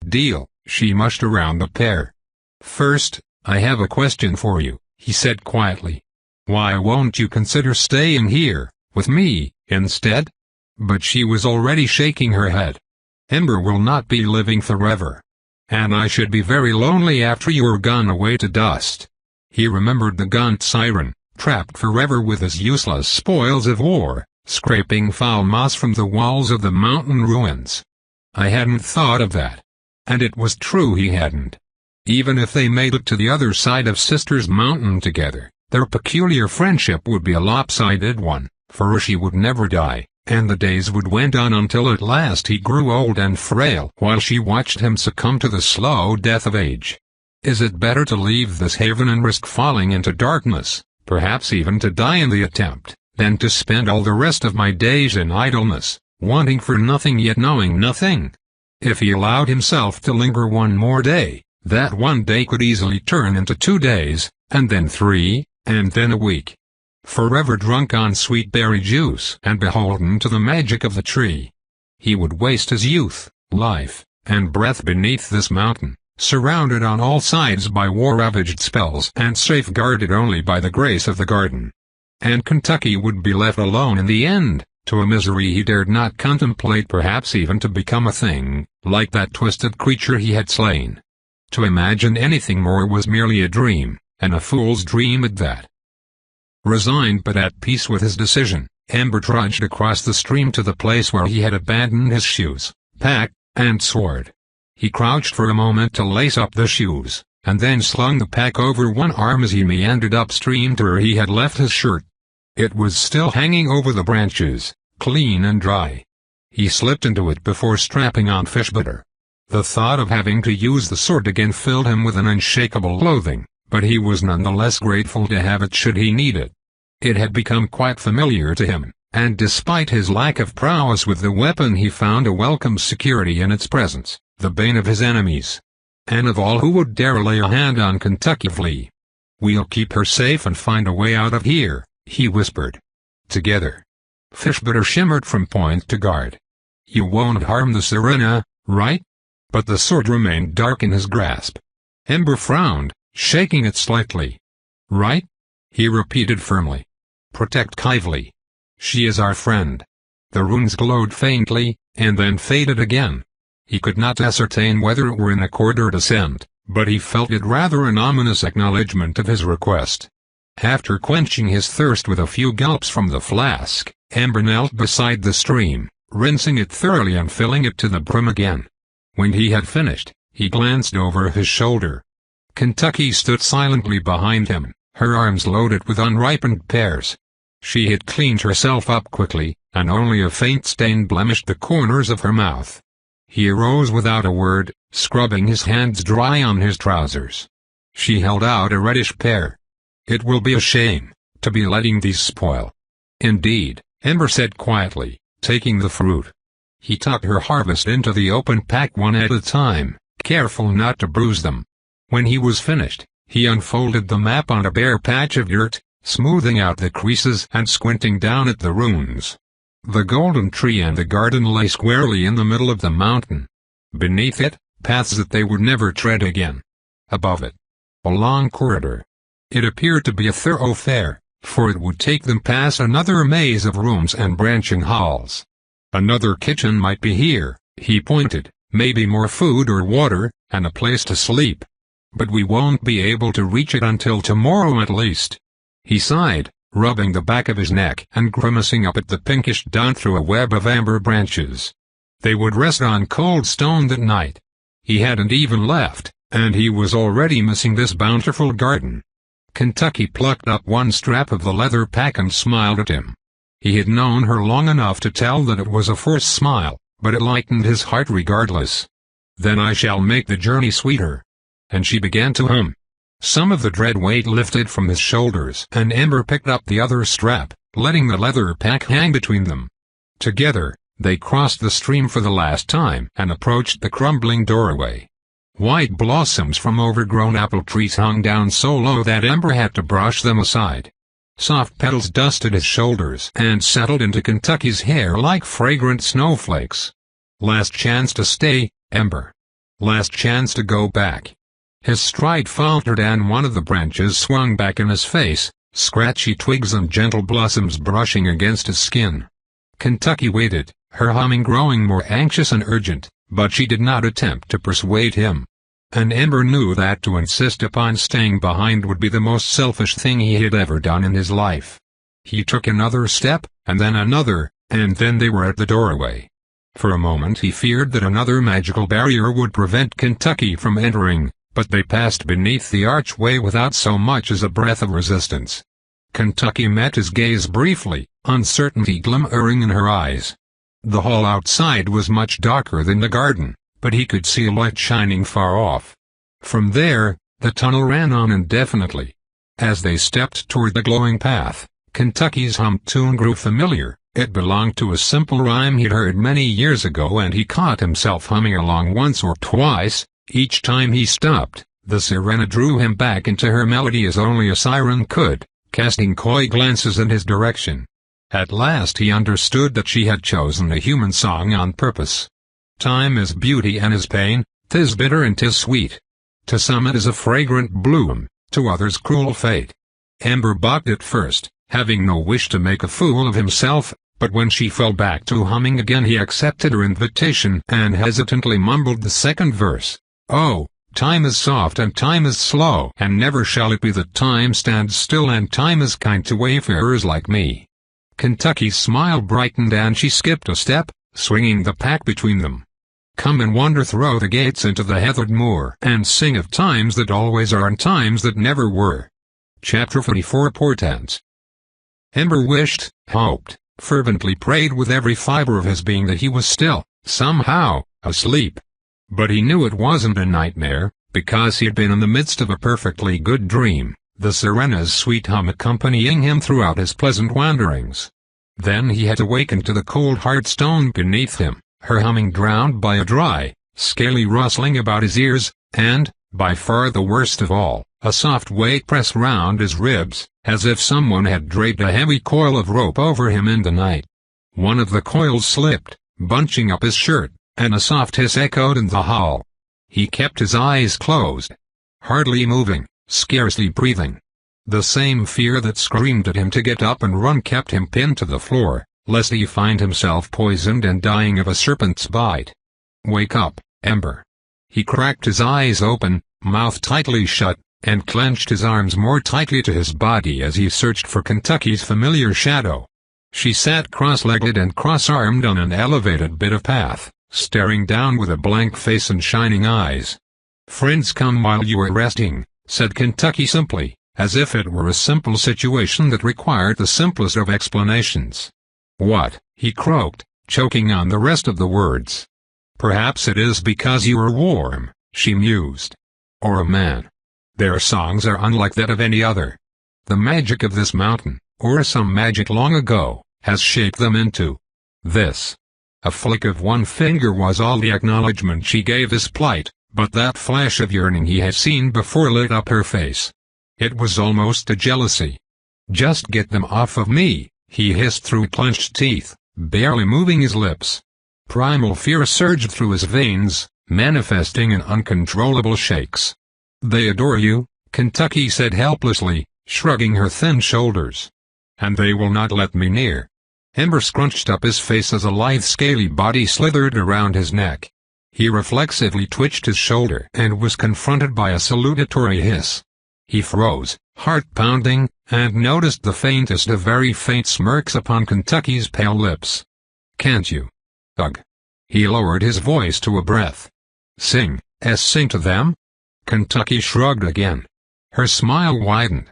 "Deal," she mushed around the pair. "First, I have a question for you," he said quietly. "Why won't you consider staying here, with me, instead?" But she was already shaking her head. "Ember will not be living forever. And I should be very lonely after you're gone away to dust." He remembered the gaunt siren, trapped forever with his useless spoils of war, scraping foul moss from the walls of the mountain ruins. I hadn't thought of that. And it was true he hadn't. Even if they made it to the other side of Sister's Mountain together, their peculiar friendship would be a lopsided one, for she would never die, and the days would went on until at last he grew old and frail while she watched him succumb to the slow death of age. Is it better to leave this haven and risk falling into darkness, perhaps even to die in the attempt, than to spend all the rest of my days in idleness, wanting for nothing yet knowing nothing? If he allowed himself to linger one more day, that one day could easily turn into 2 days, and then 3, and then a week. Forever drunk on sweet berry juice and beholden to the magic of the tree. He would waste his youth, life, and breath beneath this mountain, surrounded on all sides by war-ravaged spells and safeguarded only by the grace of the garden. And Kentucky would be left alone in the end, to a misery he dared not contemplate, perhaps even to become a thing, like that twisted creature he had slain. To imagine anything more was merely a dream, and a fool's dream at that. Resigned but at peace with his decision, Ember trudged across the stream to the place where he had abandoned his shoes, pack, and sword. He crouched for a moment to lace up the shoes, and then slung the pack over one arm as he meandered upstream to where he had left his shirt. It was still hanging over the branches, clean and dry. He slipped into it before strapping on fish butter. The thought of having to use the sword again filled him with an unshakable loathing, but he was nonetheless grateful to have it should he need it. It had become quite familiar to him, and despite his lack of prowess with the weapon he found a welcome security in its presence, the bane of his enemies. And of all who would dare lay a hand on Kentucky Flea. "We'll keep her safe and find a way out of here," he whispered. "Together." Fishbutter shimmered from point to guard. "You won't harm the Serena, right?" But the sword remained dark in his grasp. Ember frowned, shaking it slightly. "Right?" he repeated firmly. "Protect Kively. She is our friend." The runes glowed faintly, and then faded again. He could not ascertain whether it were in accord or dissent, but he felt it rather an ominous acknowledgment of his request. After quenching his thirst with a few gulps from the flask, Ember knelt beside the stream, rinsing it thoroughly and filling it to the brim again. When he had finished, he glanced over his shoulder. Kentucky stood silently behind him, her arms loaded with unripened pears. She had cleaned herself up quickly, and only a faint stain blemished the corners of her mouth. He arose without a word, scrubbing his hands dry on his trousers. She held out a reddish pear. "It will be a shame, to be letting these spoil." "Indeed," Ember said quietly, taking the fruit. He tucked her harvest into the open pack one at a time, careful not to bruise them. When he was finished, he unfolded the map on a bare patch of dirt, smoothing out the creases and squinting down at the runes. The golden tree and the garden lay squarely in the middle of the mountain. Beneath it, paths that they would never tread again. Above it, a long corridor. It appeared to be a thoroughfare, for it would take them past another maze of rooms and branching halls. Another kitchen might be here, he pointed, maybe more food or water, and a place to sleep. But we won't be able to reach it until tomorrow at least. He sighed, rubbing the back of his neck and grimacing up at the pinkish dawn through a web of amber branches. They would rest on cold stone that night. He hadn't even left, and he was already missing this bountiful garden. Kentucky plucked up one strap of the leather pack and smiled at him. He had known her long enough to tell that it was a forced smile, but it lightened his heart regardless. "Then I shall make the journey sweeter." And she began to hum. Some of the dread weight lifted from his shoulders, and Ember picked up the other strap, letting the leather pack hang between them. Together, they crossed the stream for the last time and approached the crumbling doorway. White blossoms from overgrown apple trees hung down so low that Ember had to brush them aside. Soft petals dusted his shoulders and settled into Kentucky's hair like fragrant snowflakes. Last chance to stay, Ember. Last chance to go back. His stride faltered and one of the branches swung back in his face, scratchy twigs and gentle blossoms brushing against his skin. Kentucky waited, her humming growing more anxious and urgent, but she did not attempt to persuade him. And Ember knew that to insist upon staying behind would be the most selfish thing he had ever done in his life. He took another step, and then another, and then they were at the doorway. For a moment he feared that another magical barrier would prevent Kentucky from entering, but they passed beneath the archway without so much as a breath of resistance. Kentucky met his gaze briefly, uncertainty glimmering in her eyes. The hall outside was much darker than the garden, but he could see a light shining far off. From there, the tunnel ran on indefinitely. As they stepped toward the glowing path, Kentucky's hummed tune grew familiar. It belonged to a simple rhyme he'd heard many years ago, and he caught himself humming along once or twice. Each time he stopped, the sirena drew him back into her melody as only a siren could, casting coy glances in his direction. At last he understood that she had chosen a human song on purpose. Time is beauty and is pain, 'tis bitter and 'tis sweet. To some it is a fragrant bloom, to others cruel fate. Ember balked at first, having no wish to make a fool of himself, but when she fell back to humming again he accepted her invitation and hesitantly mumbled the second verse. "Oh, time is soft and time is slow, and never shall it be that time stands still, and time is kind to wayfarers like me." Kentucky's smile brightened and she skipped a step, swinging the pack between them. "Come and wander through the gates into the heathered moor, and sing of times that always are and times that never were." Chapter 44 Portents. Ember wished, hoped, fervently prayed with every fiber of his being that he was still, somehow, asleep. But he knew it wasn't a nightmare, because he had been in the midst of a perfectly good dream, the sirena's sweet hum accompanying him throughout his pleasant wanderings. Then he had awakened to the cold hard stone beneath him, her humming drowned by a dry, scaly rustling about his ears, and, by far the worst of all, a soft weight pressed round his ribs, as if someone had draped a heavy coil of rope over him in the night. One of the coils slipped, bunching up his shirt, and a soft hiss echoed in the hall. He kept his eyes closed, hardly moving, scarcely breathing. The same fear that screamed at him to get up and run kept him pinned to the floor, lest he find himself poisoned and dying of a serpent's bite. "Wake up, Ember." He cracked his eyes open, mouth tightly shut, and clenched his arms more tightly to his body as he searched for Kentucky's familiar shadow. She sat cross-legged and cross-armed on an elevated bit of path, staring down with a blank face and shining eyes. "Friends come while you are resting," said Kentucky simply, as if it were a simple situation that required the simplest of explanations. "What?" he croaked, choking on the rest of the words. "Perhaps it is because you are warm," she mused. "Or a man. Their songs are unlike that of any other. The magic of this mountain, or some magic long ago, has shaped them into this." A flick of one finger was all the acknowledgment she gave his plight, but that flash of yearning he had seen before lit up her face. It was almost a jealousy. "Just get them off of me," he hissed through clenched teeth, barely moving his lips. Primal fear surged through his veins, manifesting in uncontrollable shakes. "They adore you," Kentucky said helplessly, shrugging her thin shoulders. "And they will not let me near." Ember scrunched up his face as a lithe scaly body slithered around his neck. He reflexively twitched his shoulder and was confronted by a salutatory hiss. He froze, heart pounding, and noticed the faintest of very faint smirks upon Kentucky's pale lips. "Can't you? Ugh." He lowered his voice to a breath. Sing to them?" Kentucky shrugged again. Her smile widened.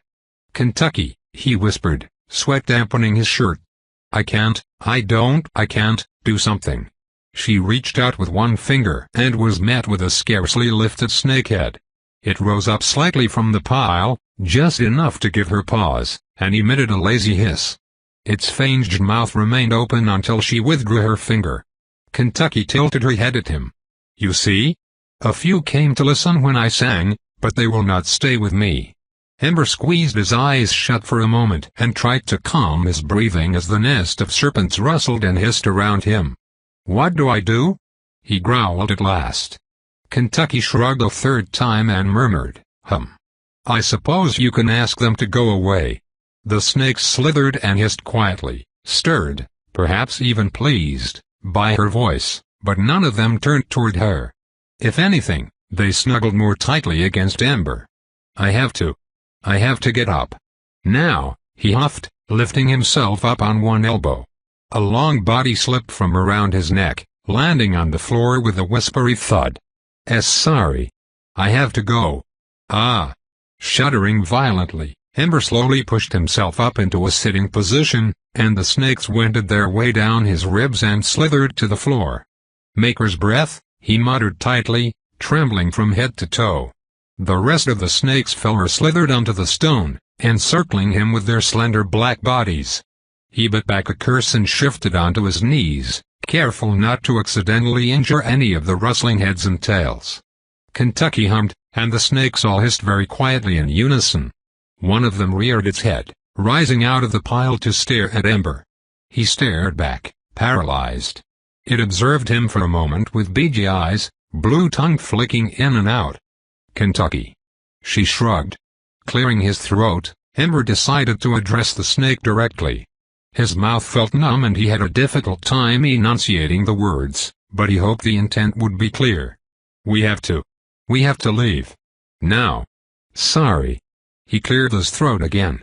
"Kentucky," he whispered, sweat dampening his shirt. I can't do something." She reached out with one finger and was met with a scarcely lifted snake head. It rose up slightly from the pile, just enough to give her pause, and emitted a lazy hiss. Its fanged mouth remained open until she withdrew her finger. Kentucky tilted her head at him. "You see? A few came to listen when I sang, but they will not stay with me." Ember squeezed his eyes shut for a moment and tried to calm his breathing as the nest of serpents rustled and hissed around him. "What do I do?" he growled at last. Kentucky shrugged a third time and murmured, "I suppose you can ask them to go away." The snakes slithered and hissed quietly, stirred, perhaps even pleased, by her voice, but none of them turned toward her. If anything, they snuggled more tightly against Ember. I have to get up. Now," he huffed, lifting himself up on one elbow. A long body slipped from around his neck, landing on the floor with a whispery thud. Sorry. I have to go." "Ah." Shuddering violently, Ember slowly pushed himself up into a sitting position, and the snakes wended their way down his ribs and slithered to the floor. "Maker's breath," he muttered tightly, trembling from head to toe. The rest of the snakes fell or slithered onto the stone, encircling him with their slender black bodies. He bit back a curse and shifted onto his knees, careful not to accidentally injure any of the rustling heads and tails. Kentucky hummed, and the snakes all hissed very quietly in unison. One of them reared its head, rising out of the pile to stare at Ember. He stared back, paralyzed. It observed him for a moment with beady eyes, blue tongue flicking in and out. "Kentucky." She shrugged. Clearing his throat, Ember decided to address the snake directly. His mouth felt numb and he had a difficult time enunciating the words, but he hoped the intent would be clear. We have to leave. Now." "Sorry." He cleared his throat again.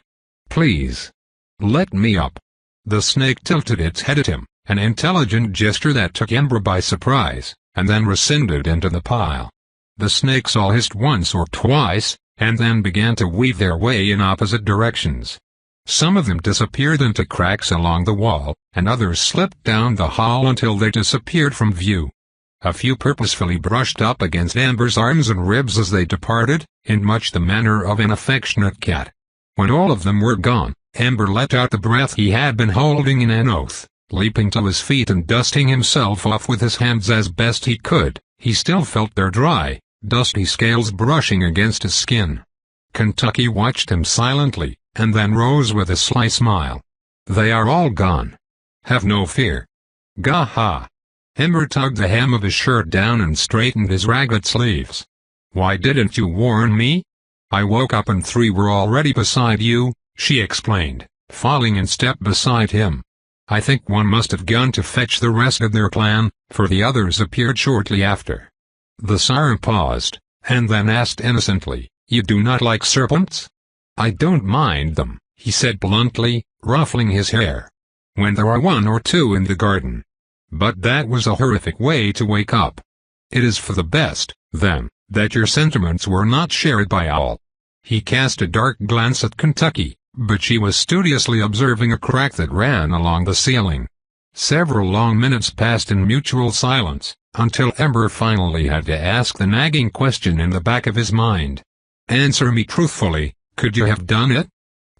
"Please. Let me up." The snake tilted its head at him, an intelligent gesture that took Ember by surprise, and then rescinded into the pile. The snakes all hissed once or twice, and then began to weave their way in opposite directions. Some of them disappeared into cracks along the wall, and others slipped down the hall until they disappeared from view. A few purposefully brushed up against Ember's arms and ribs as they departed, in much the manner of an affectionate cat. When all of them were gone, Ember let out the breath he had been holding in an oath. Leaping to his feet and dusting himself off with his hands as best he could, he still felt their dry, dusty scales brushing against his skin. Kentucky watched him silently, and then rose with a sly smile. "They are all gone. Have no fear." "Gah-ha." Ember tugged the hem of his shirt down and straightened his ragged sleeves. "Why didn't you warn me?" "I woke up and 3 were already beside you," she explained, falling in step beside him. "I think one must have gone to fetch the rest of their clan, for the others appeared shortly after." The sire paused, and then asked innocently, "You do not like serpents?" "I don't mind them," he said bluntly, ruffling his hair. "When there are 1 or 2 in the garden." But that was a horrific way to wake up. "It is for the best, then, that your sentiments were not shared by all." He cast a dark glance at Kentucky, but she was studiously observing a crack that ran along the ceiling. Several long minutes passed in mutual silence, until Ember finally had to ask the nagging question in the back of his mind. "Answer me truthfully, could you have done it?"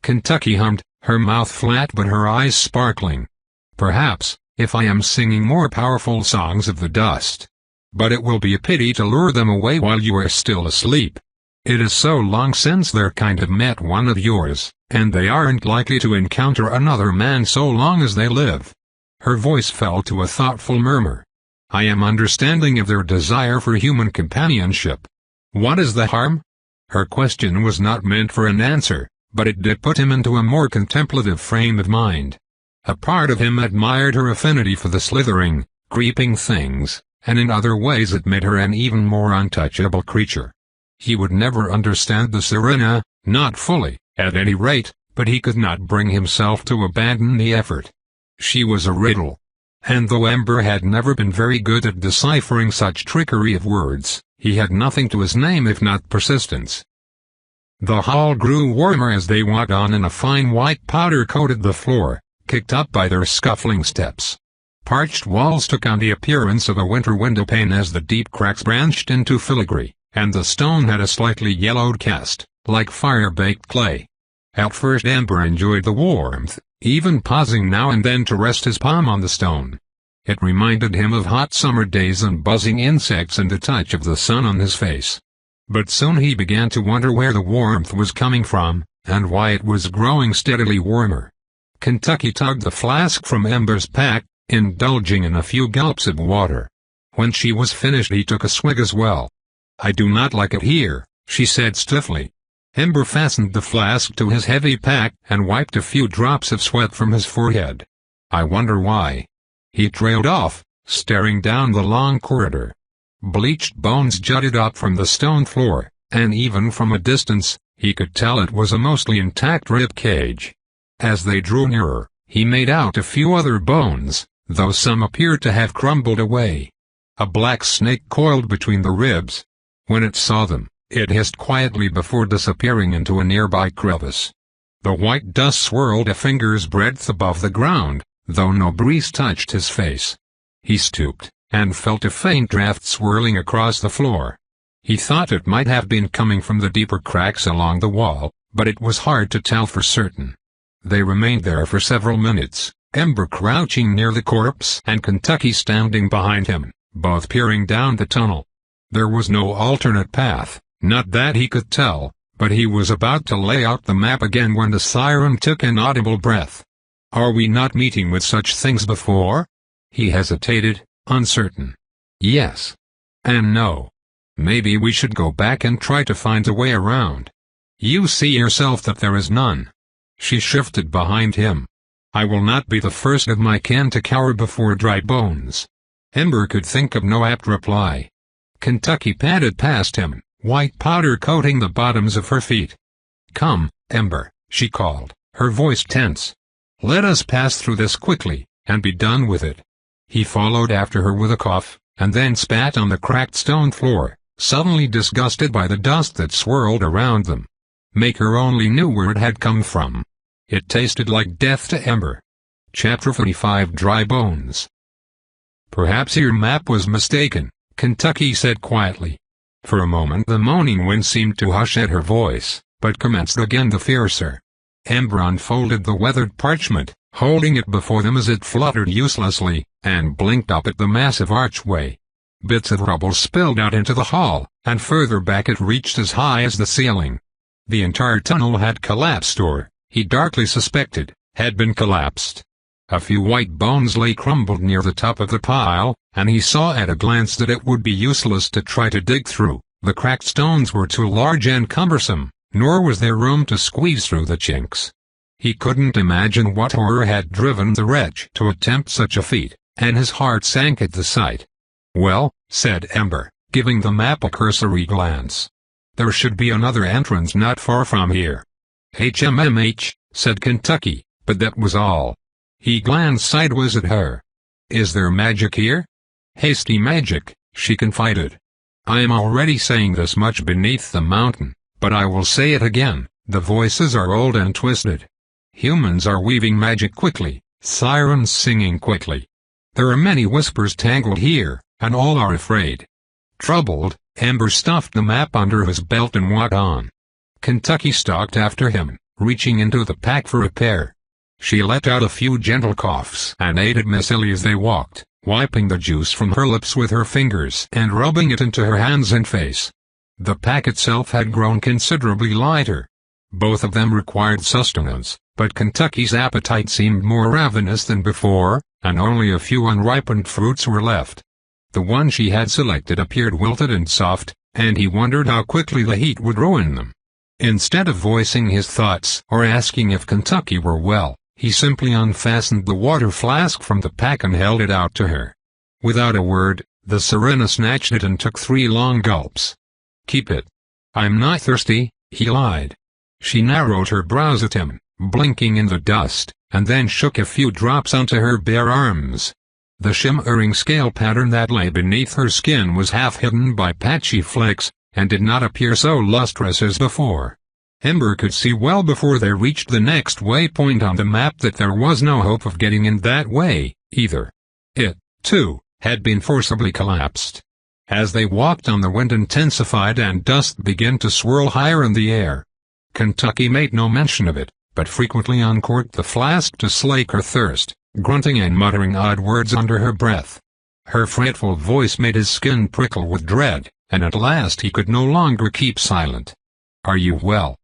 Kentucky hummed, her mouth flat but her eyes sparkling. "Perhaps, if I am singing more powerful songs of the dust. But it will be a pity to lure them away while you are still asleep. It is so long since their kind have met one of yours, and they aren't likely to encounter another man so long as they live." Her voice fell to a thoughtful murmur. "I am understanding of their desire for human companionship. What is the harm?" Her question was not meant for an answer, but it did put him into a more contemplative frame of mind. A part of him admired her affinity for the slithering, creeping things, and in other ways it made her an even more untouchable creature. He would never understand the sirena, not fully, at any rate, but he could not bring himself to abandon the effort. She was a riddle. And though Ember had never been very good at deciphering such trickery of words, he had nothing to his name if not persistence. The hall grew warmer as they walked on and a fine white powder coated the floor, kicked up by their scuffling steps. Parched walls took on the appearance of a winter windowpane as the deep cracks branched into filigree, and the stone had a slightly yellowed cast, like fire-baked clay. At first Ember enjoyed the warmth, even pausing now and then to rest his palm on the stone. It reminded him of hot summer days and buzzing insects and the touch of the sun on his face. But soon he began to wonder where the warmth was coming from, and why it was growing steadily warmer. Kentucky tugged the flask from Ember's pack, indulging in a few gulps of water. When she was finished he took a swig as well. "I do not like it here," she said stiffly. Ember fastened the flask to his heavy pack and wiped a few drops of sweat from his forehead. "I wonder why." He trailed off, staring down the long corridor. Bleached bones jutted up from the stone floor, and even from a distance, he could tell it was a mostly intact rib cage. As they drew nearer, he made out a few other bones, though some appeared to have crumbled away. A black snake coiled between the ribs. When it saw them, it hissed quietly before disappearing into a nearby crevice. The white dust swirled a finger's breadth above the ground, though no breeze touched his face. He stooped, and felt a faint draft swirling across the floor. He thought it might have been coming from the deeper cracks along the wall, but it was hard to tell for certain. They remained there for several minutes, Ember crouching near the corpse and Kentucky standing behind him, both peering down the tunnel. There was no alternate path, not that he could tell, but he was about to lay out the map again when the siren took an audible breath. "Are we not meeting with such things before?" He hesitated, uncertain. "Yes. And no. Maybe we should go back and try to find a way around. You see yourself that there is none." She shifted behind him. "I will not be the first of my kin to cower before dry bones." Ember could think of no apt reply. Kentucky padded past him, white powder coating the bottoms of her feet. "Come, Ember," she called, her voice tense. "Let us pass through this quickly, and be done with it." He followed after her with a cough, and then spat on the cracked stone floor, suddenly disgusted by the dust that swirled around them. Maker only knew where it had come from. It tasted like death to Ember. Chapter 45 Dry Bones. "Perhaps your map was mistaken," Kentucky said quietly. For a moment the moaning wind seemed to hush at her voice, but commenced again the fiercer. Ember unfolded the weathered parchment, holding it before them as it fluttered uselessly, and blinked up at the massive archway. Bits of rubble spilled out into the hall, and further back it reached as high as the ceiling. The entire tunnel had collapsed or, he darkly suspected, had been collapsed. A few white bones lay crumbled near the top of the pile, and he saw at a glance that it would be useless to try to dig through. The cracked stones were too large and cumbersome, nor was there room to squeeze through the chinks. He couldn't imagine what horror had driven the wretch to attempt such a feat, and his heart sank at the sight. "Well," said Ember, giving the map a cursory glance. "There should be another entrance not far from here." "HMMH," said Kentucky, but that was all. He glanced sideways at her. "Is there magic here?" "Hasty magic," she confided. "I am already saying this much beneath the mountain, but I will say it again, the voices are old and twisted. Humans are weaving magic quickly, sirens singing quickly. There are many whispers tangled here, and all are afraid." Troubled, Ember stuffed the map under his belt and walked on. Kentucky stalked after him, reaching into the pack for a pear. She let out a few gentle coughs and aided Miss Ellie as they walked, wiping the juice from her lips with her fingers and rubbing it into her hands and face. The pack itself had grown considerably lighter. Both of them required sustenance, but Kentucky's appetite seemed more ravenous than before, and only a few unripened fruits were left. The one she had selected appeared wilted and soft, and he wondered how quickly the heat would ruin them. Instead of voicing his thoughts or asking if Kentucky were well, he simply unfastened the water flask from the pack and held it out to her. Without a word, the Sirena snatched it and took 3 long gulps. "Keep it. I'm not thirsty," he lied. She narrowed her brows at him, blinking in the dust, and then shook a few drops onto her bare arms. The shimmering scale pattern that lay beneath her skin was half hidden by patchy flakes, and did not appear so lustrous as before. Ember could see well before they reached the next waypoint on the map that there was no hope of getting in that way, either. It, too, had been forcibly collapsed. As they walked on, the wind intensified and dust began to swirl higher in the air. Kentucky made no mention of it, but frequently uncorked the flask to slake her thirst, grunting and muttering odd words under her breath. Her fretful voice made his skin prickle with dread, and at last he could no longer keep silent. "Are you well?"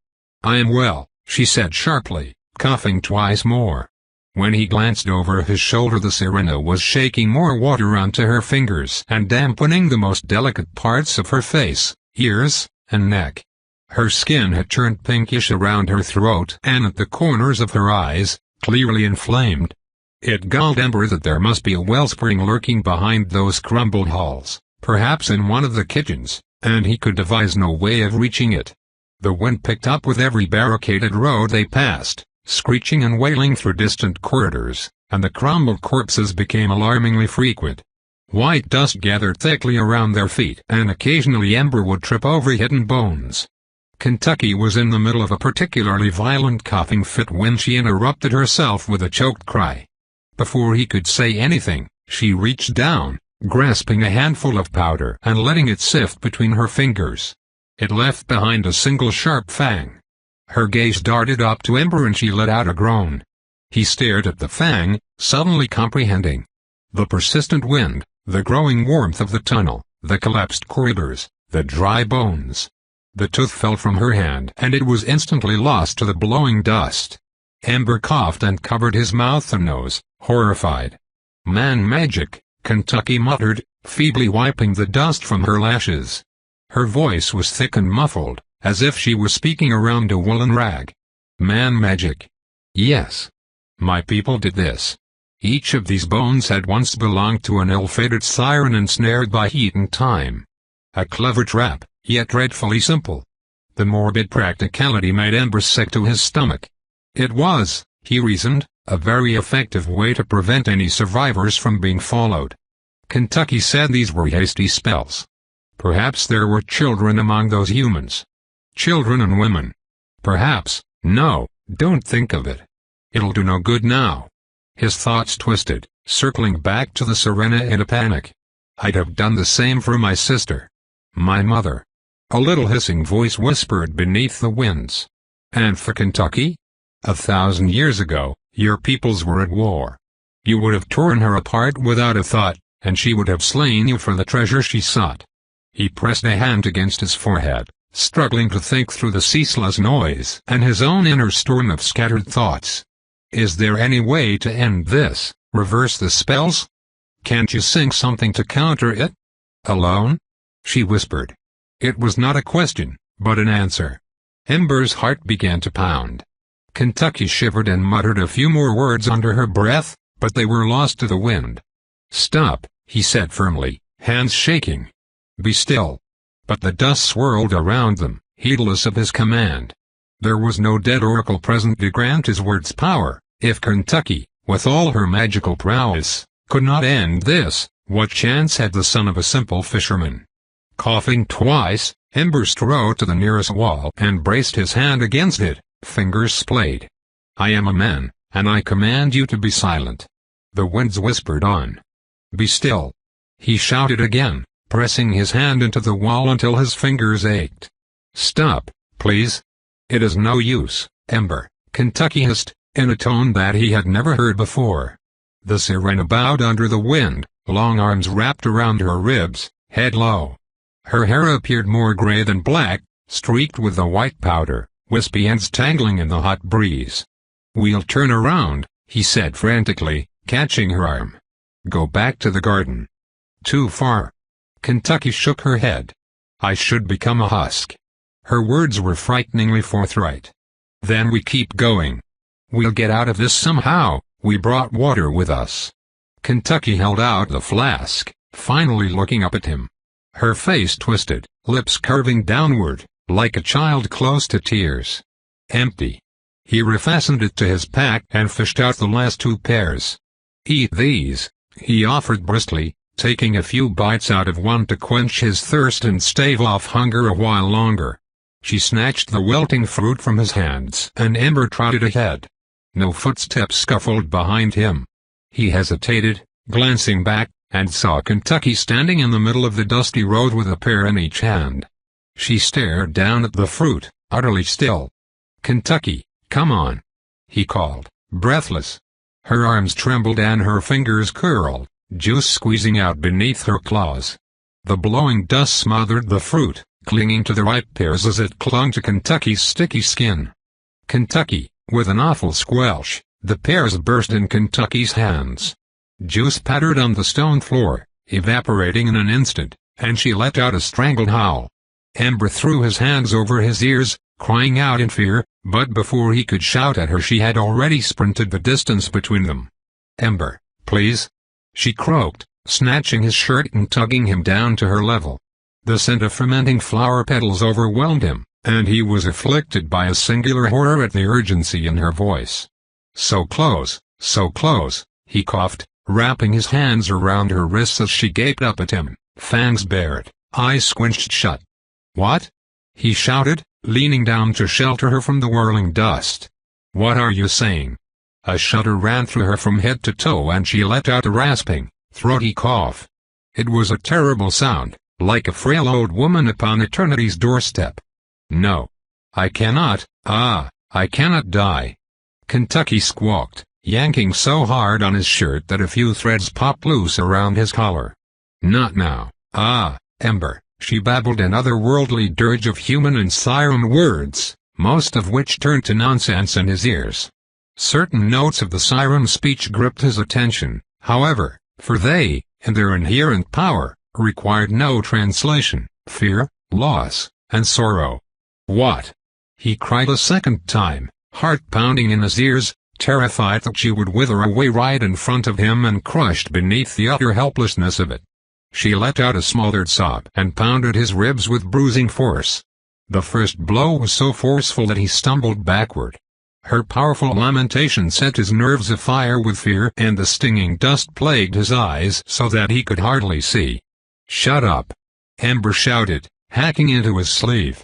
"I am well," she said sharply, coughing twice more. When he glanced over his shoulder, the sirena was shaking more water onto her fingers and dampening the most delicate parts of her face, ears, and neck. Her skin had turned pinkish around her throat and at the corners of her eyes, clearly inflamed. It galled Ember that there must be a wellspring lurking behind those crumbled halls, perhaps in one of the kitchens, and he could devise no way of reaching it. The wind picked up with every barricaded road they passed, screeching and wailing through distant corridors, and the crumbled corpses became alarmingly frequent. White dust gathered thickly around their feet, and occasionally Ember would trip over hidden bones. Kentucky was in the middle of a particularly violent coughing fit when she interrupted herself with a choked cry. Before he could say anything, she reached down, grasping a handful of powder and letting it sift between her fingers. It left behind a single sharp fang. Her gaze darted up to Ember and she let out a groan. He stared at the fang, suddenly comprehending. The persistent wind, the growing warmth of the tunnel, the collapsed corridors, the dry bones. The tooth fell from her hand and it was instantly lost to the blowing dust. Ember coughed and covered his mouth and nose, horrified. "Man magic," Kentucky muttered, feebly wiping the dust from her lashes. Her voice was thick and muffled, as if she was speaking around a woolen rag. "Man magic. Yes. My people did this. Each of these bones had once belonged to an ill-fated siren ensnared by heat and time. A clever trap, yet dreadfully simple." The morbid practicality made Ember sick to his stomach. It was, he reasoned, a very effective way to prevent any survivors from being followed. Kentucky said these were hasty spells. Perhaps there were children among those humans. Children and women. Perhaps. No, don't think of it. It'll do no good now. His thoughts twisted, circling back to the sirena in a panic. I'd have done the same for my sister. My mother. A little hissing voice whispered beneath the winds. And for Kentucky? 1,000 years ago, your peoples were at war. You would have torn her apart without a thought, and she would have slain you for the treasure she sought. He pressed a hand against his forehead, struggling to think through the ceaseless noise and his own inner storm of scattered thoughts. Is there any way to end this, reverse the spells? Can't you sing something to counter it? Alone? She whispered. It was not a question, but an answer. Ember's heart began to pound. Kentucky shivered and muttered a few more words under her breath, but they were lost to the wind. Stop, he said firmly, hands shaking. Be still. But the dust swirled around them, heedless of his command. There was no dead oracle present to grant his words power. If Kentucky, with all her magical prowess, could not end this, what chance had the son of a simple fisherman? Coughing twice, Ember strode to the nearest wall and braced his hand against it, fingers splayed. I am a man, and I command you to be silent. The winds whispered on. Be still. He shouted again, pressing his hand into the wall until his fingers ached. Stop, please. It is no use, Ember, Kentucky hissed, in a tone that he had never heard before. The sirena bowed under the wind, long arms wrapped around her ribs, head low. Her hair appeared more gray than black, streaked with the white powder, wispy ends tangling in the hot breeze. We'll turn around, he said frantically, catching her arm. Go back to the garden. Too far. Kentucky shook her head. I should become a husk. Her words were frighteningly forthright. Then we keep going. We'll get out of this somehow, we brought water with us. Kentucky held out the flask, finally looking up at him. Her face twisted, lips curving downward, like a child close to tears. Empty. He refastened it to his pack and fished out the last 2 pairs. Eat these, he offered briskly, taking a few bites out of one to quench his thirst and stave off hunger a while longer. She snatched the wilting fruit from his hands and Ember trotted ahead. No footsteps scuffled behind him. He hesitated, glancing back, and saw Kentucky standing in the middle of the dusty road with a pear in each hand. She stared down at the fruit, utterly still. "Kentucky, come on," he called, breathless. Her arms trembled and her fingers curled, juice squeezing out beneath her claws. The blowing dust smothered the fruit, clinging to the ripe pears as it clung to Kentucky's sticky skin. "Kentucky," with an awful squelch, the pears burst in Kentucky's hands. Juice pattered on the stone floor, evaporating in an instant, and she let out a strangled howl. Ember threw his hands over his ears, crying out in fear, but before he could shout at her she had already sprinted the distance between them. "Ember, please," she croaked, snatching his shirt and tugging him down to her level. The scent of fermenting flower petals overwhelmed him, and he was afflicted by a singular horror at the urgency in her voice. So close," he coughed, wrapping his hands around her wrists as she gaped up at him, fangs bared, eyes squinched shut. "What?" he shouted, leaning down to shelter her from the whirling dust. "What are you saying?" A shudder ran through her from head to toe and she let out a rasping, throaty cough. It was a terrible sound, like a frail old woman upon eternity's doorstep. "No. I cannot, I cannot die," Kentucky squawked, yanking so hard on his shirt that a few threads popped loose around his collar. "Not now, Ember," she babbled an otherworldly dirge of human and siren words, most of which turned to nonsense in his ears. Certain notes of the siren speech gripped his attention, however, for they, in their inherent power, required no translation: fear, loss, and sorrow. "What?" he cried a second time, heart pounding in his ears, terrified that she would wither away right in front of him and crushed beneath the utter helplessness of it. She let out a smothered sob and pounded his ribs with bruising force. The first blow was so forceful that he stumbled backward. Her powerful lamentation set his nerves afire with fear and the stinging dust plagued his eyes so that he could hardly see. "Shut up!" Ember shouted, hacking into his sleeve.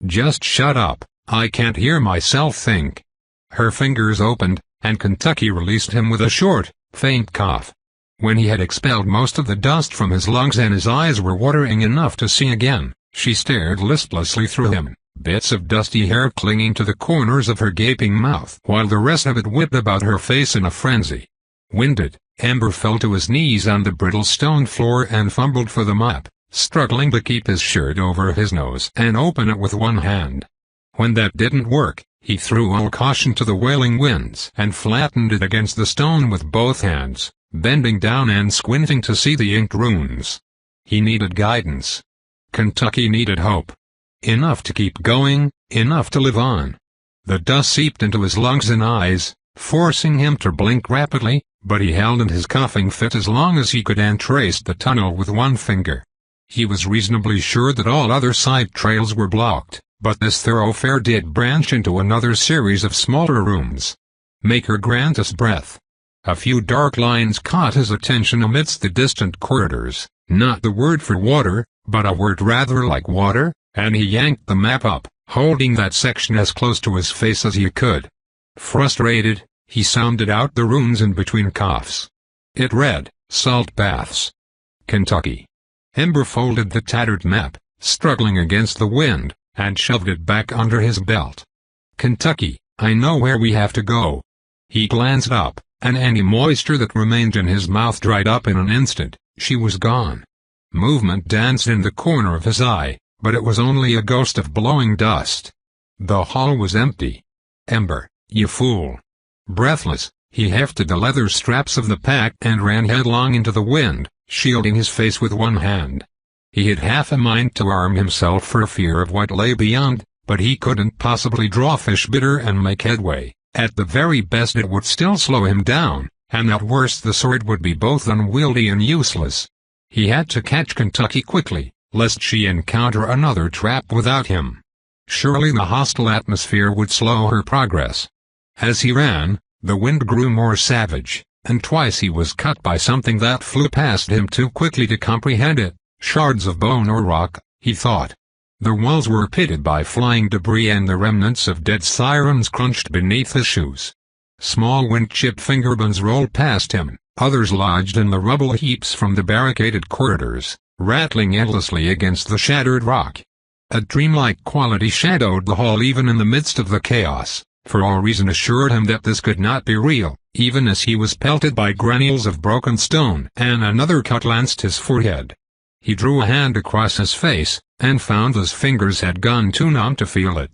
"Just shut up, I can't hear myself think." Her fingers opened, and Kentucky released him with a short, faint cough. When he had expelled most of the dust from his lungs and his eyes were watering enough to see again, she stared listlessly through him, bits of dusty hair clinging to the corners of her gaping mouth while the rest of it whipped about her face in a frenzy. Winded, Ember fell to his knees on the brittle stone floor and fumbled for the mop, struggling to keep his shirt over his nose and open it with one hand. When that didn't work, he threw all caution to the wailing winds and flattened it against the stone with both hands, bending down and squinting to see the inked runes. He needed guidance. Kentucky needed hope. Enough to keep going, enough to live on. The dust seeped into his lungs and eyes, forcing him to blink rapidly, but he held in his coughing fit as long as he could and traced the tunnel with one finger. He was reasonably sure that all other side trails were blocked, but this thoroughfare did branch into another series of smaller rooms. "Maker grant us breath." A few dark lines caught his attention amidst the distant corridors, not the word for water, but a word rather like water, and he yanked the map up, holding that section as close to his face as he could. Frustrated, he sounded out the runes in between coughs. It read, "Salt baths." Kentucky. Ember folded the tattered map, struggling against the wind, and shoved it back under his belt. "Kentucky, I know where we have to go." He glanced up, and any moisture that remained in his mouth dried up in an instant. She was gone. Movement danced in the corner of his eye, but it was only a ghost of blowing dust. The hall was empty. "Ember, you fool." Breathless, he hefted the leather straps of the pack and ran headlong into the wind, shielding his face with one hand. He had half a mind to arm himself for fear of what lay beyond, but he couldn't possibly draw fish bitter and make headway. At the very best it would still slow him down, and at worst the sword would be both unwieldy and useless. He had to catch Kentucky quickly, lest she encounter another trap without him. Surely the hostile atmosphere would slow her progress. As he ran, the wind grew more savage, and twice he was cut by something that flew past him too quickly to comprehend it. Shards of bone or rock, he thought. The walls were pitted by flying debris and the remnants of dead sirens crunched beneath his shoes. Small wind-chipped fingerbones rolled past him, others lodged in the rubble heaps from the barricaded corridors, rattling endlessly against the shattered rock. A dreamlike quality shadowed the hall even in the midst of the chaos, for all reason assured him that this could not be real, even as he was pelted by granules of broken stone and another cut lanced his forehead. He drew a hand across his face, and found his fingers had gone too numb to feel it.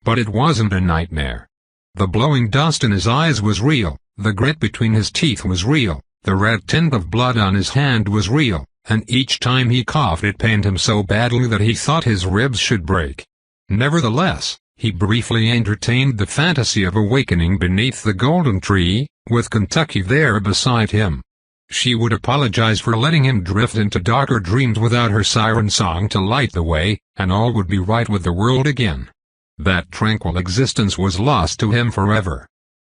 But it wasn't a nightmare. The blowing dust in his eyes was real, the grit between his teeth was real, the red tint of blood on his hand was real, and each time he coughed it pained him so badly that he thought his ribs should break. Nevertheless, he briefly entertained the fantasy of awakening beneath the golden tree, with Kentucky there beside him. She would apologize for letting him drift into darker dreams without her siren song to light the way, and all would be right with the world again. That tranquil existence was lost to him forever.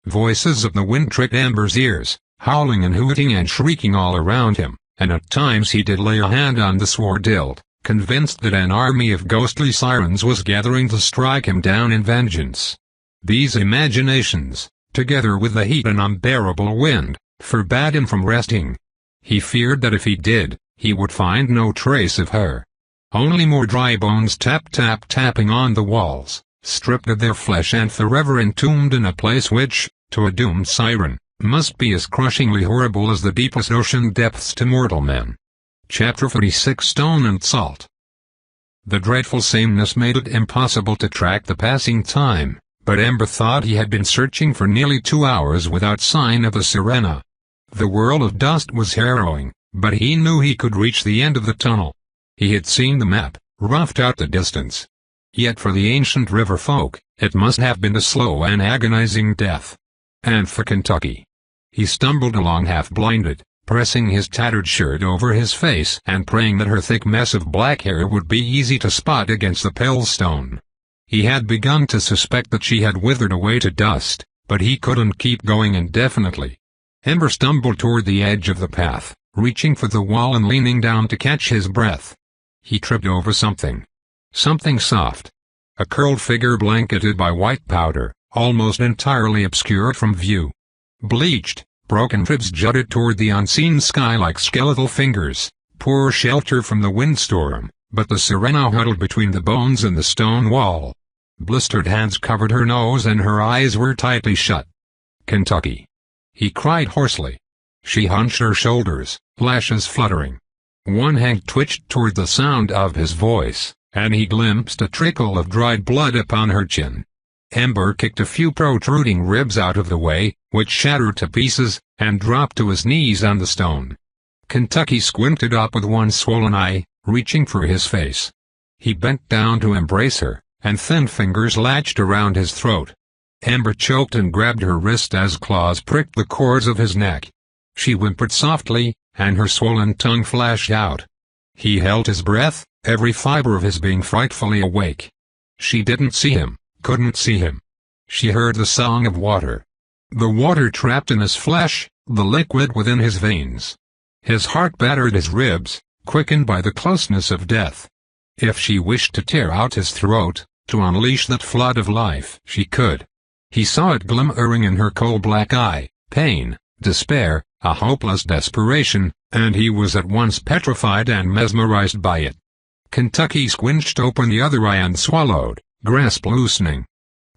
Voices of the wind tricked Ember's ears, howling and hooting and shrieking all around him, and at times he did lay a hand on the sword hilt, convinced that an army of ghostly sirens was gathering to strike him down in vengeance. These imaginations, together with the heat and unbearable wind, forbade him from resting. He feared that if he did, he would find no trace of her. Only more dry bones tapping on the walls, stripped of their flesh and forever entombed in a place which, to a doomed siren, must be as crushingly horrible as the deepest ocean depths to mortal men. Chapter 46 Stone and Salt. The dreadful sameness made it impossible to track the passing time, but Ember thought he had been searching for nearly 2 hours without sign of the sirena. The whirl of dust was harrowing, but he knew he could reach the end of the tunnel. He had seen the map, roughed out the distance. Yet for the ancient river folk, it must have been a slow and agonizing death. And for Kentucky. He stumbled along half-blinded, pressing his tattered shirt over his face and praying that her thick mess of black hair would be easy to spot against the pale stone. He had begun to suspect that she had withered away to dust, but he couldn't keep going indefinitely. Ember stumbled toward the edge of the path, reaching for the wall and leaning down to catch his breath. He tripped over something. Something soft. A curled figure blanketed by white powder, almost entirely obscured from view. Bleached, broken ribs jutted toward the unseen sky like skeletal fingers, poor shelter from the windstorm, but the sirena huddled between the bones and the stone wall. Blistered hands covered her nose and her eyes were tightly shut. Kentucky. He cried hoarsely. She hunched her shoulders, lashes fluttering. One hand twitched toward the sound of his voice, and he glimpsed a trickle of dried blood upon her chin. Ember kicked a few protruding ribs out of the way, which shattered to pieces, and dropped to his knees on the stone. Kentucky squinted up with one swollen eye, reaching for his face. He bent down to embrace her, and thin fingers latched around his throat. Ember choked and grabbed her wrist as claws pricked the cords of his neck. She whimpered softly, and her swollen tongue flashed out. He held his breath, every fiber of his being frightfully awake. She didn't see him, couldn't see him. She heard the song of water. The water trapped in his flesh, the liquid within his veins. His heart battered his ribs, quickened by the closeness of death. If she wished to tear out his throat, to unleash that flood of life, she could. He saw it glimmering in her coal-black eye, pain, despair, a hopeless desperation, and he was at once petrified and mesmerized by it. Kentucky squinched open the other eye and swallowed, grasp loosening.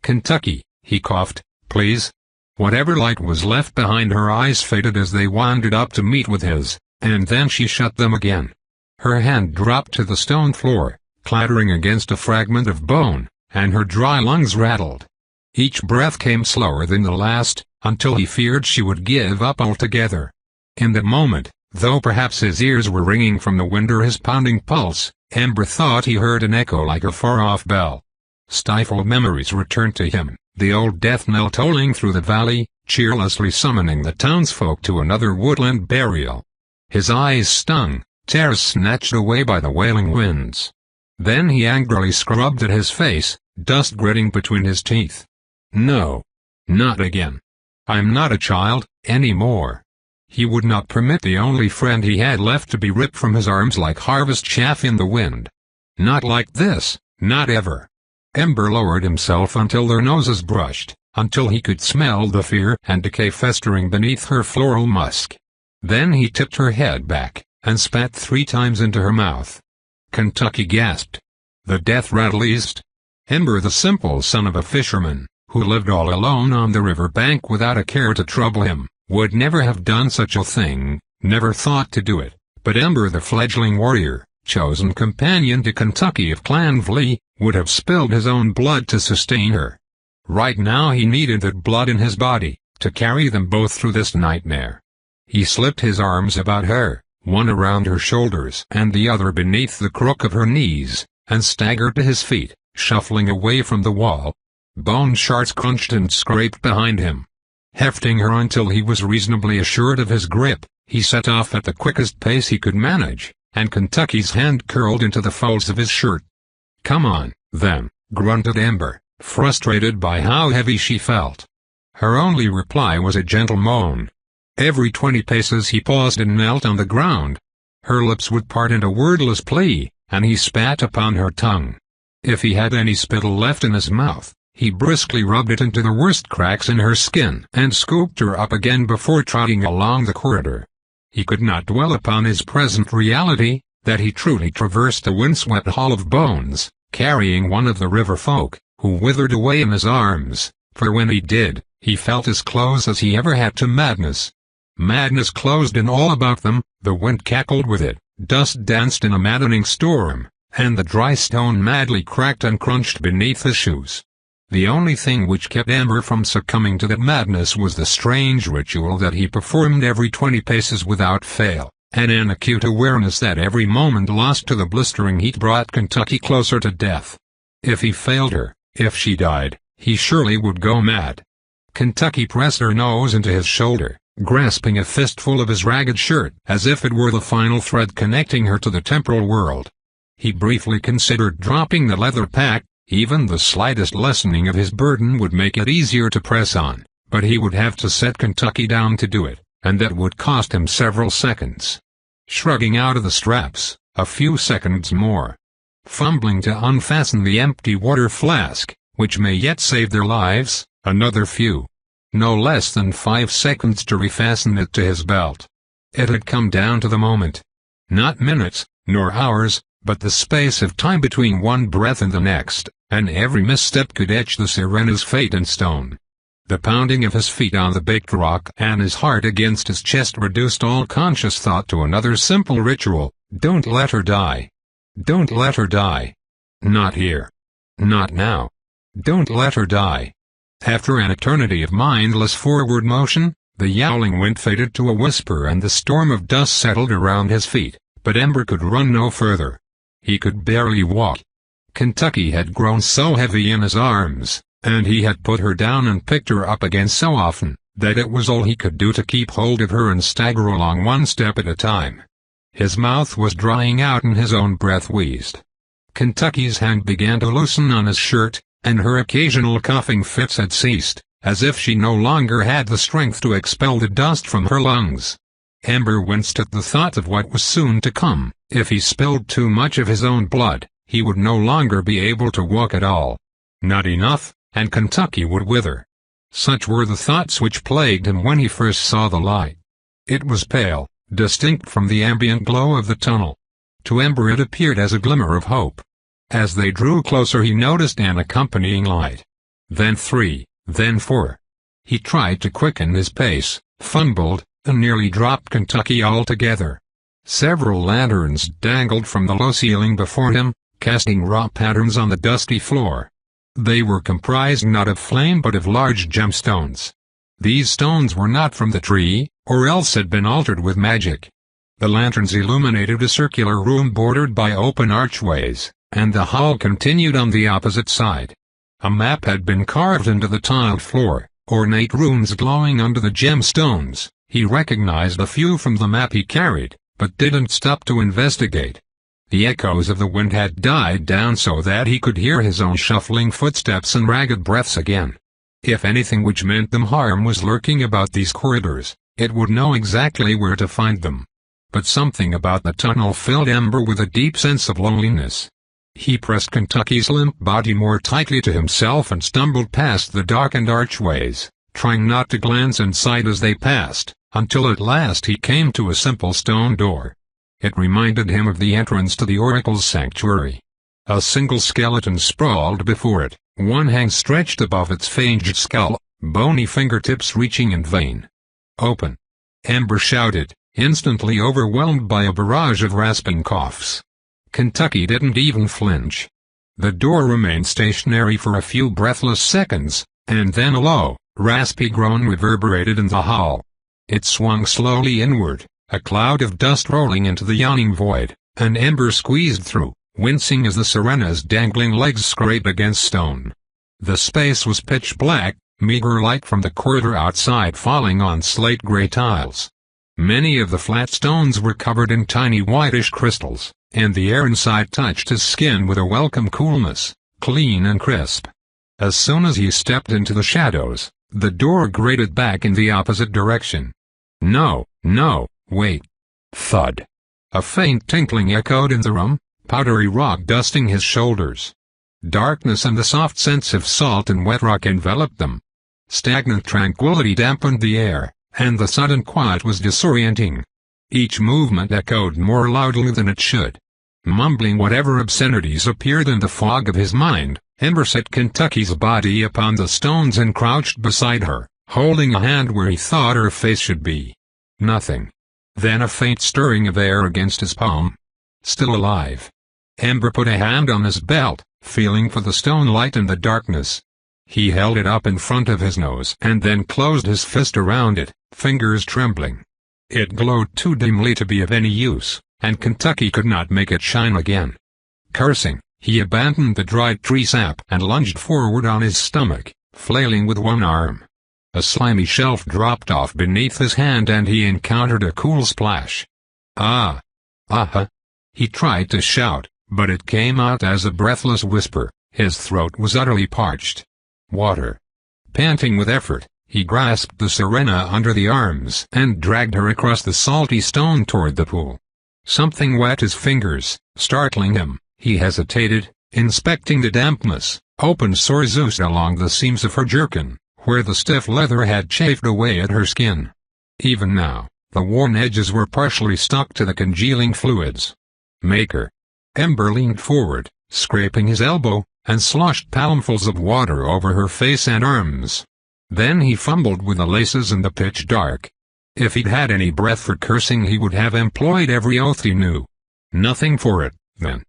Kentucky, he coughed, please. Whatever light was left behind her eyes faded as they wandered up to meet with his, and then she shut them again. Her hand dropped to the stone floor, clattering against a fragment of bone, and her dry lungs rattled. Each breath came slower than the last, until he feared she would give up altogether. In that moment, though perhaps his ears were ringing from the wind or his pounding pulse, Ember thought he heard an echo like a far-off bell. Stifled memories returned to him, the old death knell tolling through the valley, cheerlessly summoning the townsfolk to another woodland burial. His eyes stung, tears snatched away by the wailing winds. Then he angrily scrubbed at his face, dust gritting between his teeth. No. Not again. I'm not a child, anymore. He would not permit the only friend he had left to be ripped from his arms like harvest chaff in the wind. Not like this, Not ever. Ember lowered himself until their noses brushed, until he could smell the fear and decay festering beneath her floral musk. Then he tipped her head back, and spat 3 times into her mouth. Kentucky gasped. The death rattle eased. Ember, the simple son of a fisherman, who lived all alone on the river bank without a care to trouble him, would never have done such a thing, never thought to do it, but Ember, the fledgling warrior, chosen companion to Kentucky of Clan Vlee, would have spilled his own blood to sustain her. Right now he needed that blood in his body, to carry them both through this nightmare. He slipped his arms about her, one around her shoulders and the other beneath the crook of her knees, and staggered to his feet, shuffling away from the wall. Bone shards crunched and scraped behind him. Hefting her until he was reasonably assured of his grip, he set off at the quickest pace he could manage, and Kentucky's hand curled into the folds of his shirt. "Come on, then," grunted Ember, frustrated by how heavy she felt. Her only reply was a gentle moan. Every 20 paces he paused and knelt on the ground. Her lips would part in a wordless plea, and he spat upon her tongue. If he had any spittle left in his mouth, he briskly rubbed it into the worst cracks in her skin and scooped her up again before trotting along the corridor. He could not dwell upon his present reality, that he truly traversed a windswept hall of bones, carrying one of the river folk, who withered away in his arms, for when he did, he felt as close as he ever had to madness. Madness closed in all about them, the wind cackled with it, dust danced in a maddening storm, and the dry stone madly cracked and crunched beneath his shoes. The only thing which kept Ember from succumbing to that madness was the strange ritual that he performed every 20 paces without fail, and an acute awareness that every moment lost to the blistering heat brought Kentucky closer to death. If he failed her, if she died, he surely would go mad. Kentucky pressed her nose into his shoulder, grasping a fistful of his ragged shirt as if it were the final thread connecting her to the temporal world. He briefly considered dropping the leather pack. Even the slightest lessening of his burden would make it easier to press on, but he would have to set Kentucky down to do it, and that would cost him several seconds. Shrugging out of the straps, a few seconds more. Fumbling to unfasten the empty water flask, which may yet save their lives, another few. No less than 5 seconds to refasten it to his belt. It had come down to the moment. Not minutes, nor hours, but the space of time between one breath and the next, and every misstep could etch the Sirena's fate in stone. The pounding of his feet on the baked rock and his heart against his chest reduced all conscious thought to another simple ritual: don't let her die. Don't let her die. Not here. Not now. Don't let her die. After an eternity of mindless forward motion, the yowling wind faded to a whisper and the storm of dust settled around his feet, but Ember could run no further. He could barely walk. Kentucky had grown so heavy in his arms, and he had put her down and picked her up again so often, that it was all he could do to keep hold of her and stagger along one step at a time. His mouth was drying out and his own breath wheezed. Kentucky's hand began to loosen on his shirt, and her occasional coughing fits had ceased, as if she no longer had the strength to expel the dust from her lungs. Ember winced at the thought of what was soon to come. If he spilled too much of his own blood, he would no longer be able to walk at all. Not enough, and Kentucky would wither. Such were the thoughts which plagued him when he first saw the light. It was pale, distinct from the ambient glow of the tunnel. To Ember it appeared as a glimmer of hope. As they drew closer he noticed an accompanying light. Then 3, then 4. He tried to quicken his pace, fumbled, and nearly dropped Kentucky altogether. Several lanterns dangled from the low ceiling before him, casting raw patterns on the dusty floor. They were comprised not of flame but of large gemstones. These stones were not from the tree, or else had been altered with magic. The lanterns illuminated a circular room bordered by open archways, and the hall continued on the opposite side. A map had been carved into the tiled floor, ornate runes glowing under the gemstones. He recognized a few from the map he carried, but didn't stop to investigate. The echoes of the wind had died down so that he could hear his own shuffling footsteps and ragged breaths again. If anything which meant them harm was lurking about these corridors, it would know exactly where to find them. But something about the tunnel filled Ember with a deep sense of loneliness. He pressed Kentucky's limp body more tightly to himself and stumbled past the darkened archways, trying not to glance inside as they passed, until at last he came to a simple stone door. It reminded him of the entrance to the Oracle's sanctuary. A single skeleton sprawled before it, one hand stretched above its fanged skull, bony fingertips reaching in vain. "Open!" Ember shouted, instantly overwhelmed by a barrage of rasping coughs. Kentucky didn't even flinch. The door remained stationary for a few breathless seconds, and then a low, raspy groan reverberated in the hall. It swung slowly inward, a cloud of dust rolling into the yawning void, and Ember squeezed through, wincing as the Serena's dangling legs scraped against stone. The space was pitch black, meager light from the corridor outside falling on slate-gray tiles. Many of the flat stones were covered in tiny whitish crystals, and the air inside touched his skin with a welcome coolness, clean and crisp. As soon as he stepped into the shadows, the door grated back in the opposite direction. "No, no, wait." Thud. A faint tinkling echoed in the room, powdery rock dusting his shoulders. Darkness and the soft sense of salt and wet rock enveloped them. Stagnant tranquility dampened the air, and the sudden quiet was disorienting. Each movement echoed more loudly than it should. Mumbling whatever obscenities appeared in the fog of his mind, Ember set Kentucky's body upon the stones and crouched beside her, holding a hand where he thought her face should be. Nothing. Then a faint stirring of air against his palm. Still alive. Ember put a hand on his belt, feeling for the stone light in the darkness. He held it up in front of his nose and then closed his fist around it, fingers trembling. It glowed too dimly to be of any use, and Kentucky could not make it shine again. Cursing, he abandoned the dried tree sap and lunged forward on his stomach, flailing with one arm. A slimy shelf dropped off beneath his hand and he encountered a cool splash. "Ah! Ah-ha!" He tried to shout, but it came out as a breathless whisper. His throat was utterly parched. Water. Panting with effort, he grasped the Serena under the arms and dragged her across the salty stone toward the pool. Something wet his fingers, startling him. He hesitated, inspecting the dampness. Open sores oozed along the seams of her jerkin, where the stiff leather had chafed away at her skin. Even now, the worn edges were partially stuck to the congealing fluids. "Maker." Ember leaned forward, scraping his elbow, and sloshed palmfuls of water over her face and arms. Then he fumbled with the laces in the pitch dark. If he'd had any breath for cursing he would have employed every oath he knew. Nothing for it, then.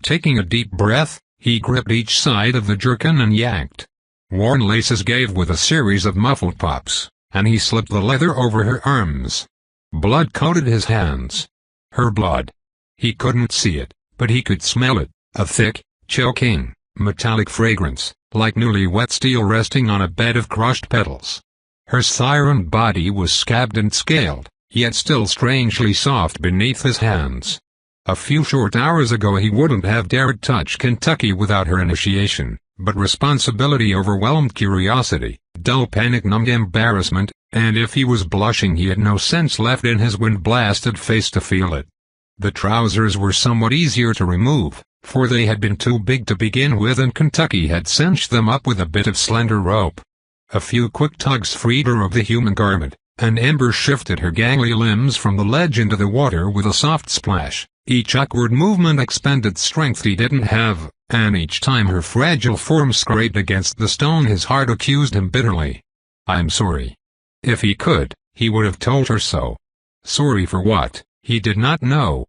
Taking a deep breath, he gripped each side of the jerkin and yanked. Worn laces gave with a series of muffled pops, and he slipped the leather over her arms. Blood coated his hands. Her blood. He couldn't see it, but he could smell it, a thick, choking, metallic fragrance, like newly wet steel resting on a bed of crushed petals. Her siren body was scabbed and scaled, yet still strangely soft beneath his hands. A few short hours ago he wouldn't have dared touch Kentucky without her initiation, but responsibility overwhelmed curiosity, dull panic numbed embarrassment, and if he was blushing he had no sense left in his wind-blasted face to feel it. The trousers were somewhat easier to remove, for they had been too big to begin with and Kentucky had cinched them up with a bit of slender rope. A few quick tugs freed her of the human garment, and Ember shifted her gangly limbs from the ledge into the water with a soft splash. Each awkward movement expended strength he didn't have, and each time her fragile form scraped against the stone his heart accused him bitterly. "I'm sorry." If he could, he would have told her so. Sorry for what, he did not know.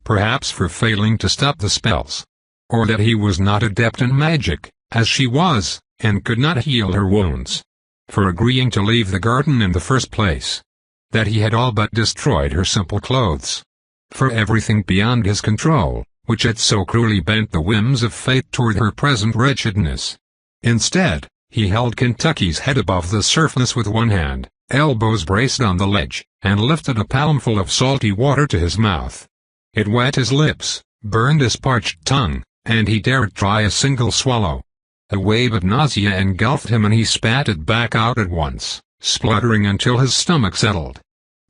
Perhaps for failing to stop the spells. Or that he was not adept in magic, as she was, and could not heal her wounds. For agreeing to leave the garden in the first place. That he had all but destroyed her simple clothes. For everything beyond his control, which had so cruelly bent the whims of fate toward her present wretchedness. Instead, he held Kentucky's head above the surface with one hand, elbows braced on the ledge, and lifted a palmful of salty water to his mouth. It wet his lips, burned his parched tongue, and he dared try a single swallow. A wave of nausea engulfed him and he spat it back out at once, spluttering until his stomach settled.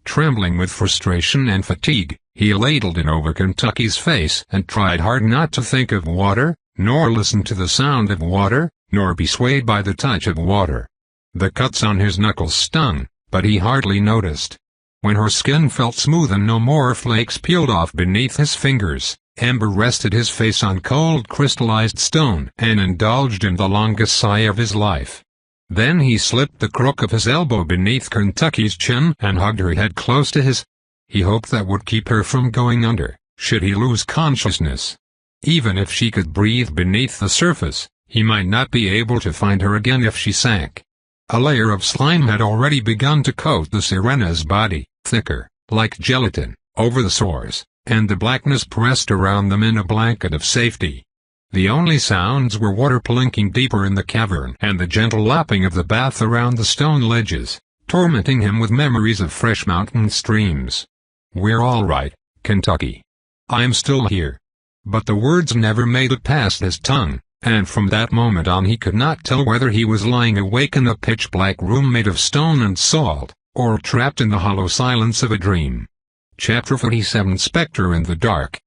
Trembling with frustration and fatigue, He ladled it over Kentucky's face and tried hard not to think of water, nor listen to the sound of water, nor be swayed by the touch of water. The cuts on his knuckles stung, but he hardly noticed. When her skin felt smooth and no more flakes peeled off beneath his fingers, Ember rested his face on cold crystallized stone and indulged in the longest sigh of his life. Then he slipped the crook of his elbow beneath Kentucky's chin and hugged her head close to his. He hoped that would keep her from going under, should he lose consciousness. Even if she could breathe beneath the surface, he might not be able to find her again if she sank. A layer of slime had already begun to coat the sirena's body, thicker, like gelatin, over the sores, and the blackness pressed around them in a blanket of safety. The only sounds were water plinking deeper in the cavern and the gentle lapping of the bath around the stone ledges, tormenting him with memories of fresh mountain streams. "We're all right, Kentucky. I'm still here." But the words never made it past his tongue, and from that moment on he could not tell whether he was lying awake in a pitch-black room made of stone and salt, or trapped in the hollow silence of a dream. Chapter 47 Spectre in the Dark.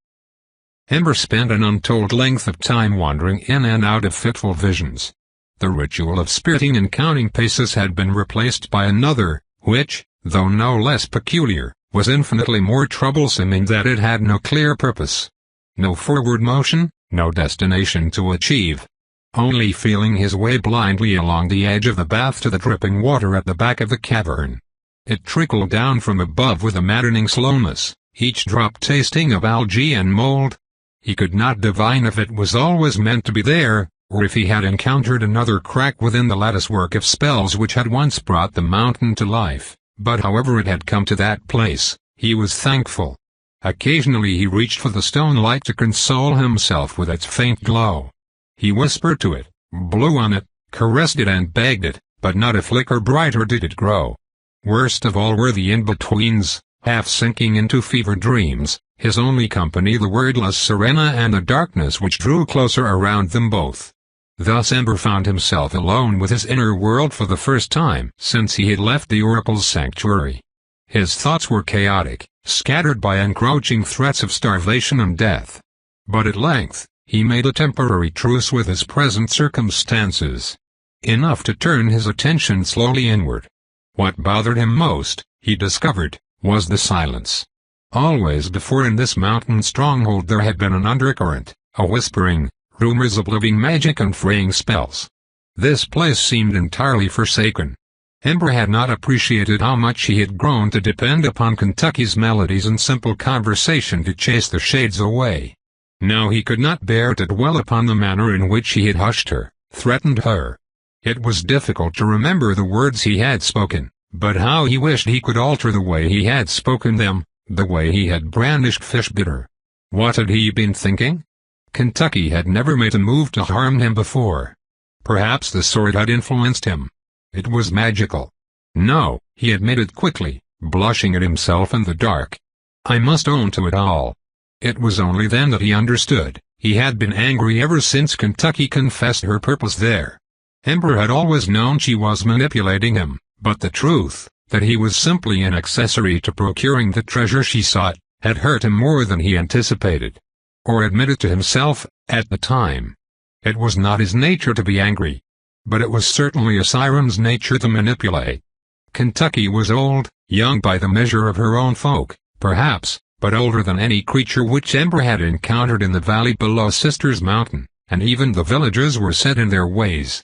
Ember spent an untold length of time wandering in and out of fitful visions. The ritual of spiriting and counting paces had been replaced by another, which, though no less peculiar, was infinitely more troublesome in that it had no clear purpose. No forward motion, no destination to achieve. Only feeling his way blindly along the edge of the bath to the dripping water at the back of the cavern. It trickled down from above with a maddening slowness, each drop tasting of algae and mold. He could not divine if it was always meant to be there, or if he had encountered another crack within the latticework of spells which had once brought the mountain to life. But however it had come to that place, he was thankful. Occasionally he reached for the stone light to console himself with its faint glow. He whispered to it, blew on it, caressed it and begged it, but not a flicker brighter did it grow. Worst of all were the in-betweens, half sinking into fevered dreams, his only company the wordless Sirena and the darkness which drew closer around them both. Thus Ember found himself alone with his inner world for the first time since he had left the Oracle's sanctuary. His thoughts were chaotic, scattered by encroaching threats of starvation and death. But at length, he made a temporary truce with his present circumstances. Enough to turn his attention slowly inward. What bothered him most, he discovered, was the silence. Always before in this mountain stronghold there had been an undercurrent, a whispering, rumors of living magic and fraying spells. This place seemed entirely forsaken. Ember had not appreciated how much he had grown to depend upon Kentucky's melodies and simple conversation to chase the shades away. Now he could not bear to dwell upon the manner in which he had hushed her, threatened her. It was difficult to remember the words he had spoken, but how he wished he could alter the way he had spoken them, the way he had brandished fish bitter. What had he been thinking? Kentucky had never made a move to harm him before. Perhaps the sword had influenced him. It was magical. No, he admitted quickly, blushing at himself in the dark. I must own to it all. It was only then that he understood. He had been angry ever since Kentucky confessed her purpose there. Ember had always known she was manipulating him, but the truth, that he was simply an accessory to procuring the treasure she sought, had hurt him more than he anticipated. Or admitted to himself, at the time. It was not his nature to be angry. But it was certainly a siren's nature to manipulate. Kentucky was old, young by the measure of her own folk, perhaps, but older than any creature which Ember had encountered in the valley below Sister's Mountain, and even the villagers were set in their ways.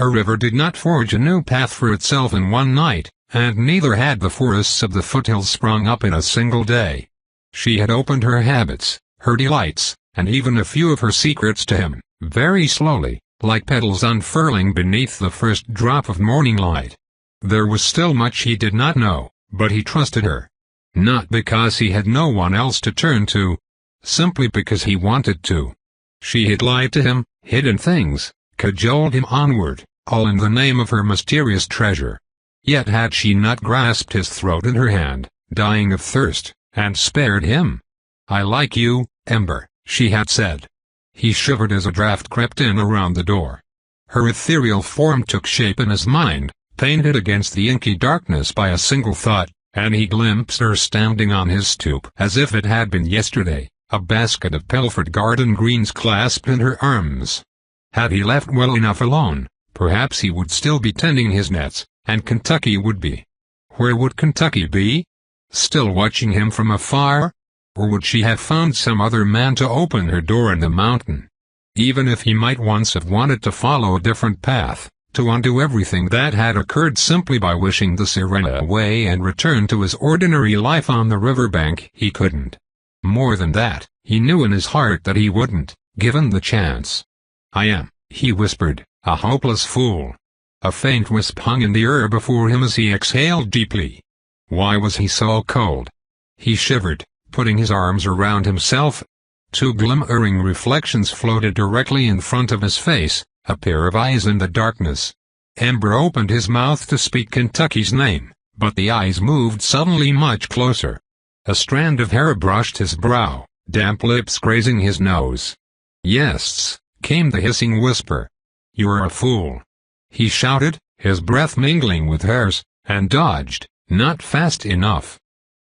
A river did not forge a new path for itself in one night, and neither had the forests of the foothills sprung up in a single day. She had opened her habits, her delights, and even a few of her secrets to him, very slowly, like petals unfurling beneath the first drop of morning light. There was still much he did not know, but he trusted her. Not because he had no one else to turn to, simply because he wanted to. She had lied to him, hidden things, cajoled him onward, all in the name of her mysterious treasure. Yet had she not grasped his throat in her hand, dying of thirst, and spared him? I like you, Ember, she had said. He shivered as a draft crept in around the door. Her ethereal form took shape in his mind, painted against the inky darkness by a single thought, and he glimpsed her standing on his stoop as if it had been yesterday, a basket of pilfered garden greens clasped in her arms. Had he left well enough alone, perhaps he would still be tending his nets, and Kentucky would be. Where would Kentucky be? Still watching him from afar? Or would she have found some other man to open her door in the mountain? Even if he might once have wanted to follow a different path, to undo everything that had occurred simply by wishing the sirena away and return to his ordinary life on the riverbank, he couldn't. More than that, he knew in his heart that he wouldn't, given the chance. "I am," he whispered, "a hopeless fool." A faint wisp hung in the air before him as he exhaled deeply. Why was he so cold? He shivered, putting his arms around himself. Two glimmering reflections floated directly in front of his face, a pair of eyes in the darkness. Ember opened his mouth to speak Kentucky's name, but the eyes moved suddenly much closer. A strand of hair brushed his brow, damp lips grazing his nose. "Yes," came the hissing whisper. "You're a fool," he shouted, his breath mingling with hers, and dodged, not fast enough.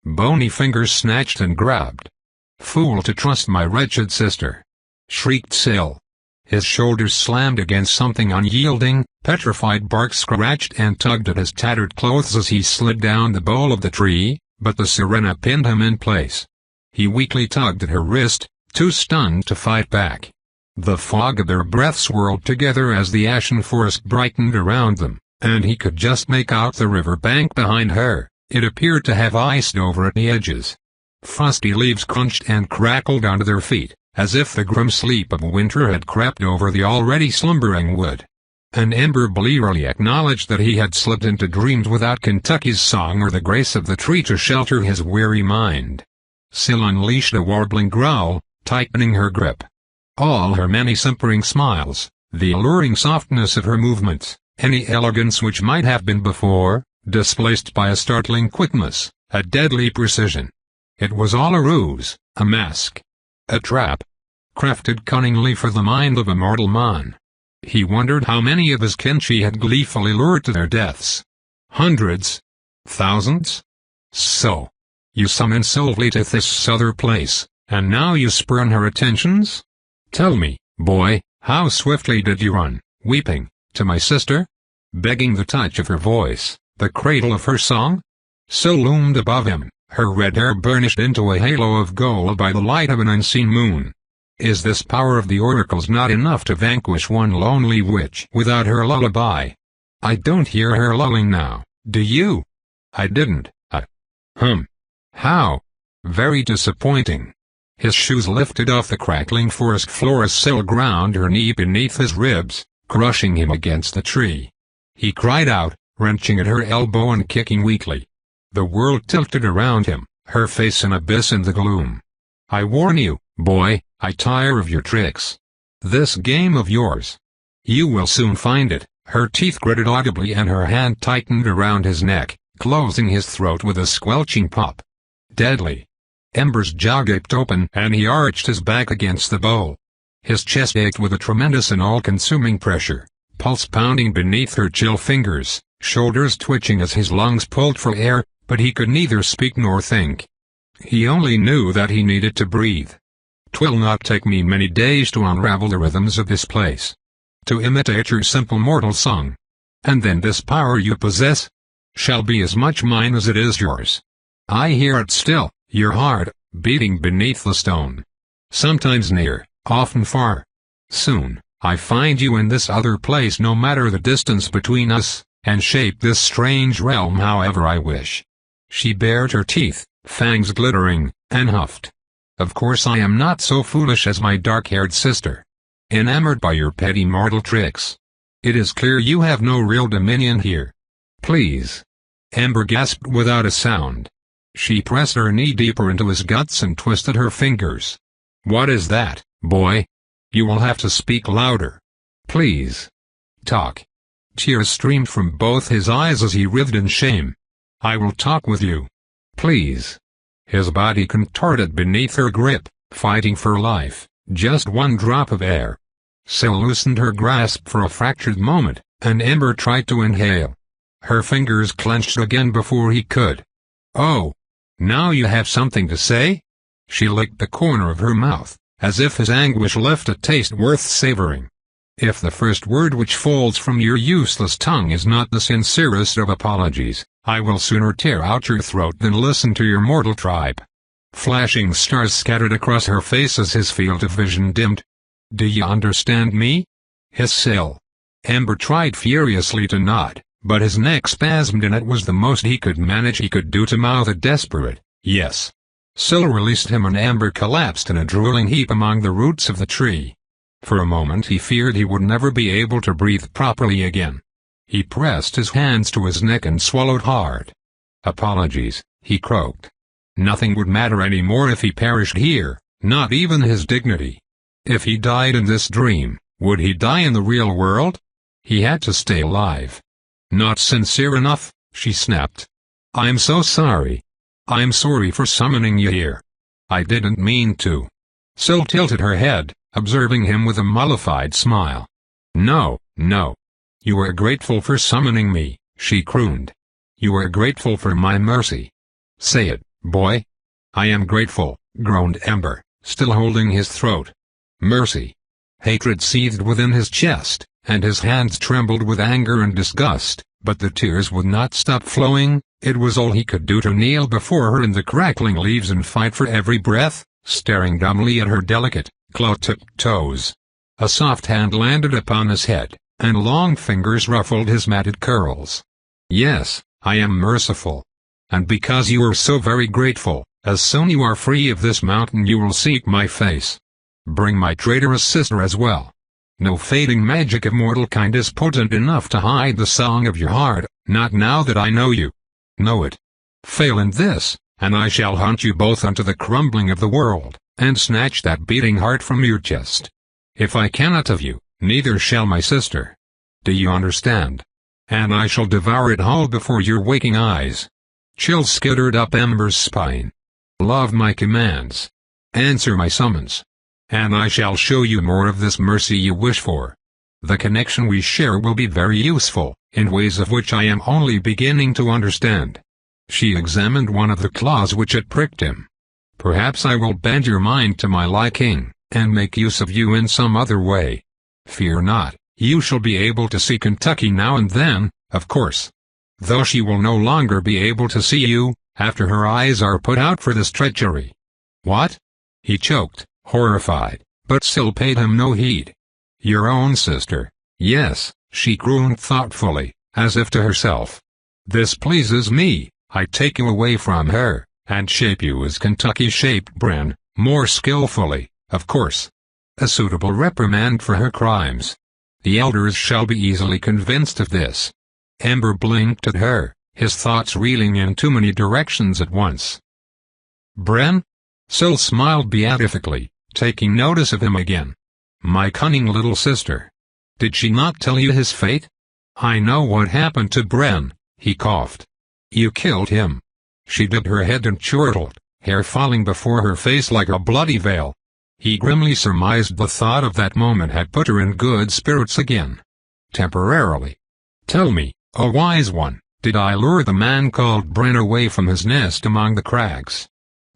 Bony fingers snatched and grabbed. "Fool to trust my wretched sister!" shrieked Syl. His shoulders slammed against something unyielding, petrified bark scratched and tugged at his tattered clothes as he slid down the bole of the tree, but the sirena pinned him in place. He weakly tugged at her wrist, too stunned to fight back. The fog of their breath swirled together as the ashen forest brightened around them, and he could just make out the river bank behind her. It appeared to have iced over at the edges. Frosty leaves crunched and crackled under their feet, as if the grim sleep of winter had crept over the already slumbering wood. And Ember blearily acknowledged that he had slipped into dreams without Kentucky's song or the grace of the tree to shelter his weary mind. Syl unleashed a warbling growl, tightening her grip. All her many simpering smiles, the alluring softness of her movements, any elegance which might have been before, displaced by a startling quickness, a deadly precision. It was all a ruse, a mask. A trap. Crafted cunningly for the mind of a mortal man. He wondered how many of his kin she had gleefully lured to their deaths. Hundreds? Thousands? So. You summoned Sylvie to this other place, and now you spurn her attentions? Tell me, boy, how swiftly did you run, weeping, to my sister? Begging the touch of her voice, the cradle of her song? Syl loomed above him, her red hair burnished into a halo of gold by the light of an unseen moon. Is this power of the oracles not enough to vanquish one lonely witch without her lullaby? I don't hear her lulling now, do you? I didn't, How? Very disappointing. His shoes lifted off the crackling forest floor as Syl ground her knee beneath his ribs, crushing him against the tree. He cried out, wrenching at her elbow and kicking weakly. The world tilted around him, her face an abyss in the gloom. I warn you, boy, I tire of your tricks. This game of yours. You will soon find it. Her teeth gritted audibly and her hand tightened around his neck, closing his throat with a squelching pop. Deadly. Ember's jaw gaped open and he arched his back against the bowl. His chest ached with a tremendous and all-consuming pressure, pulse pounding beneath her chill fingers, shoulders twitching as his lungs pulled for air, but he could neither speak nor think. He only knew that he needed to breathe. "'Twill not take me many days to unravel the rhythms of this place. To imitate your simple mortal song. And then this power you possess shall be as much mine as it is yours. I hear it still, your heart, beating beneath the stone. Sometimes near, often far. Soon, I find you in this other place no matter the distance between us, and shape this strange realm however I wish." She bared her teeth, fangs glittering, and huffed. "Of course I am not so foolish as my dark-haired sister. Enamored by your petty mortal tricks. It is clear you have no real dominion here. Please." Ember gasped without a sound. She pressed her knee deeper into his guts and twisted her fingers. "What is that, boy? You will have to speak louder. Please. Talk." Tears streamed from both his eyes as he writhed in shame. "I will talk with you. Please." His body contorted beneath her grip, fighting for life, just one drop of air. Syl loosened her grasp for a fractured moment, and Ember tried to inhale. Her fingers clenched again before he could. Oh. Now you have something to say? She licked the corner of her mouth, as if his anguish left a taste worth savoring. If the first word which falls from your useless tongue is not the sincerest of apologies, I will sooner tear out your throat than listen to your mortal tribe. Flashing stars scattered across her face as his field of vision dimmed. Do you understand me? Hissed Syl. Ember tried furiously to nod, but his neck spasmed and it was the most he could manage. He could do to mouth a desperate, yes. Syl released him and Ember collapsed in a drooling heap among the roots of the tree. For a moment he feared he would never be able to breathe properly again. He pressed his hands to his neck and swallowed hard. Apologies, he croaked. Nothing would matter anymore if he perished here, not even his dignity. If he died in this dream, would he die in the real world? He had to stay alive. Not sincere enough, she snapped. I'm so sorry. I'm sorry for summoning you here. I didn't mean to. Syl tilted her head, observing him with a mollified smile. No, no. You are grateful for summoning me, she crooned. You are grateful for my mercy. Say it, boy. I am grateful, groaned Ember, still holding his throat. Mercy. Hatred seethed within his chest, and his hands trembled with anger and disgust, but the tears would not stop flowing. It was all he could do to kneel before her in the crackling leaves and fight for every breath, staring dumbly at her delicate, claw-tipped toes. A soft hand landed upon his head, and long fingers ruffled his matted curls. Yes, I am merciful. And because you are so very grateful, as soon you are free of this mountain you will seek my face. Bring my traitorous sister as well. No fading magic of mortal kind is potent enough to hide the song of your heart, not now that I know you. Know it. Fail in this, and I shall hunt you both unto the crumbling of the world, and snatch that beating heart from your chest. If I cannot of you, neither shall my sister. Do you understand? And I shall devour it whole before your waking eyes. Chills skittered up Ember's spine. Love my commands. Answer my summons. And I shall show you more of this mercy you wish for. The connection we share will be very useful, in ways of which I am only beginning to understand. She examined one of the claws which had pricked him. Perhaps I will bend your mind to my liking, and make use of you in some other way. Fear not, you shall be able to see Kentucky now and then, of course. Though she will no longer be able to see you, after her eyes are put out for this treachery. What? He choked, horrified, but Syl paid him no heed. Your own sister, yes, she crooned thoughtfully, as if to herself. This pleases me. I take you away from her, and shape you as Kentucky shaped Bren, more skillfully, of course. A suitable reprimand for her crimes. The elders shall be easily convinced of this. Ember blinked at her, his thoughts reeling in too many directions at once. Bren? Syl smiled beatifically, taking notice of him again. My cunning little sister. Did she not tell you his fate? I know what happened to Bren, he coughed. You killed him. She dipped her head and chortled, hair falling before her face like a bloody veil. He grimly surmised the thought of that moment had put her in good spirits again. Temporarily. Tell me, O wise one, did I lure the man called Bren away from his nest among the crags?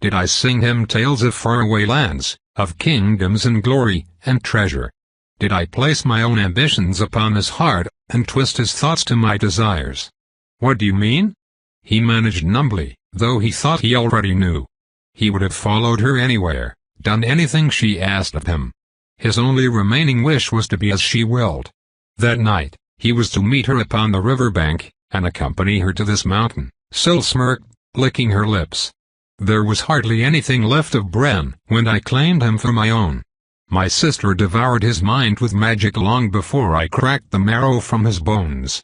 Did I sing him tales of faraway lands, of kingdoms and glory, and treasure? Did I place my own ambitions upon his heart, and twist his thoughts to my desires? What do you mean? He managed numbly, though he thought he already knew. He would have followed her anywhere, done anything she asked of him. His only remaining wish was to be as she willed. That night, he was to meet her upon the riverbank, and accompany her to this mountain. Syl smirked, licking her lips. There was hardly anything left of Bren when I claimed him for my own. My sister devoured his mind with magic long before I cracked the marrow from his bones.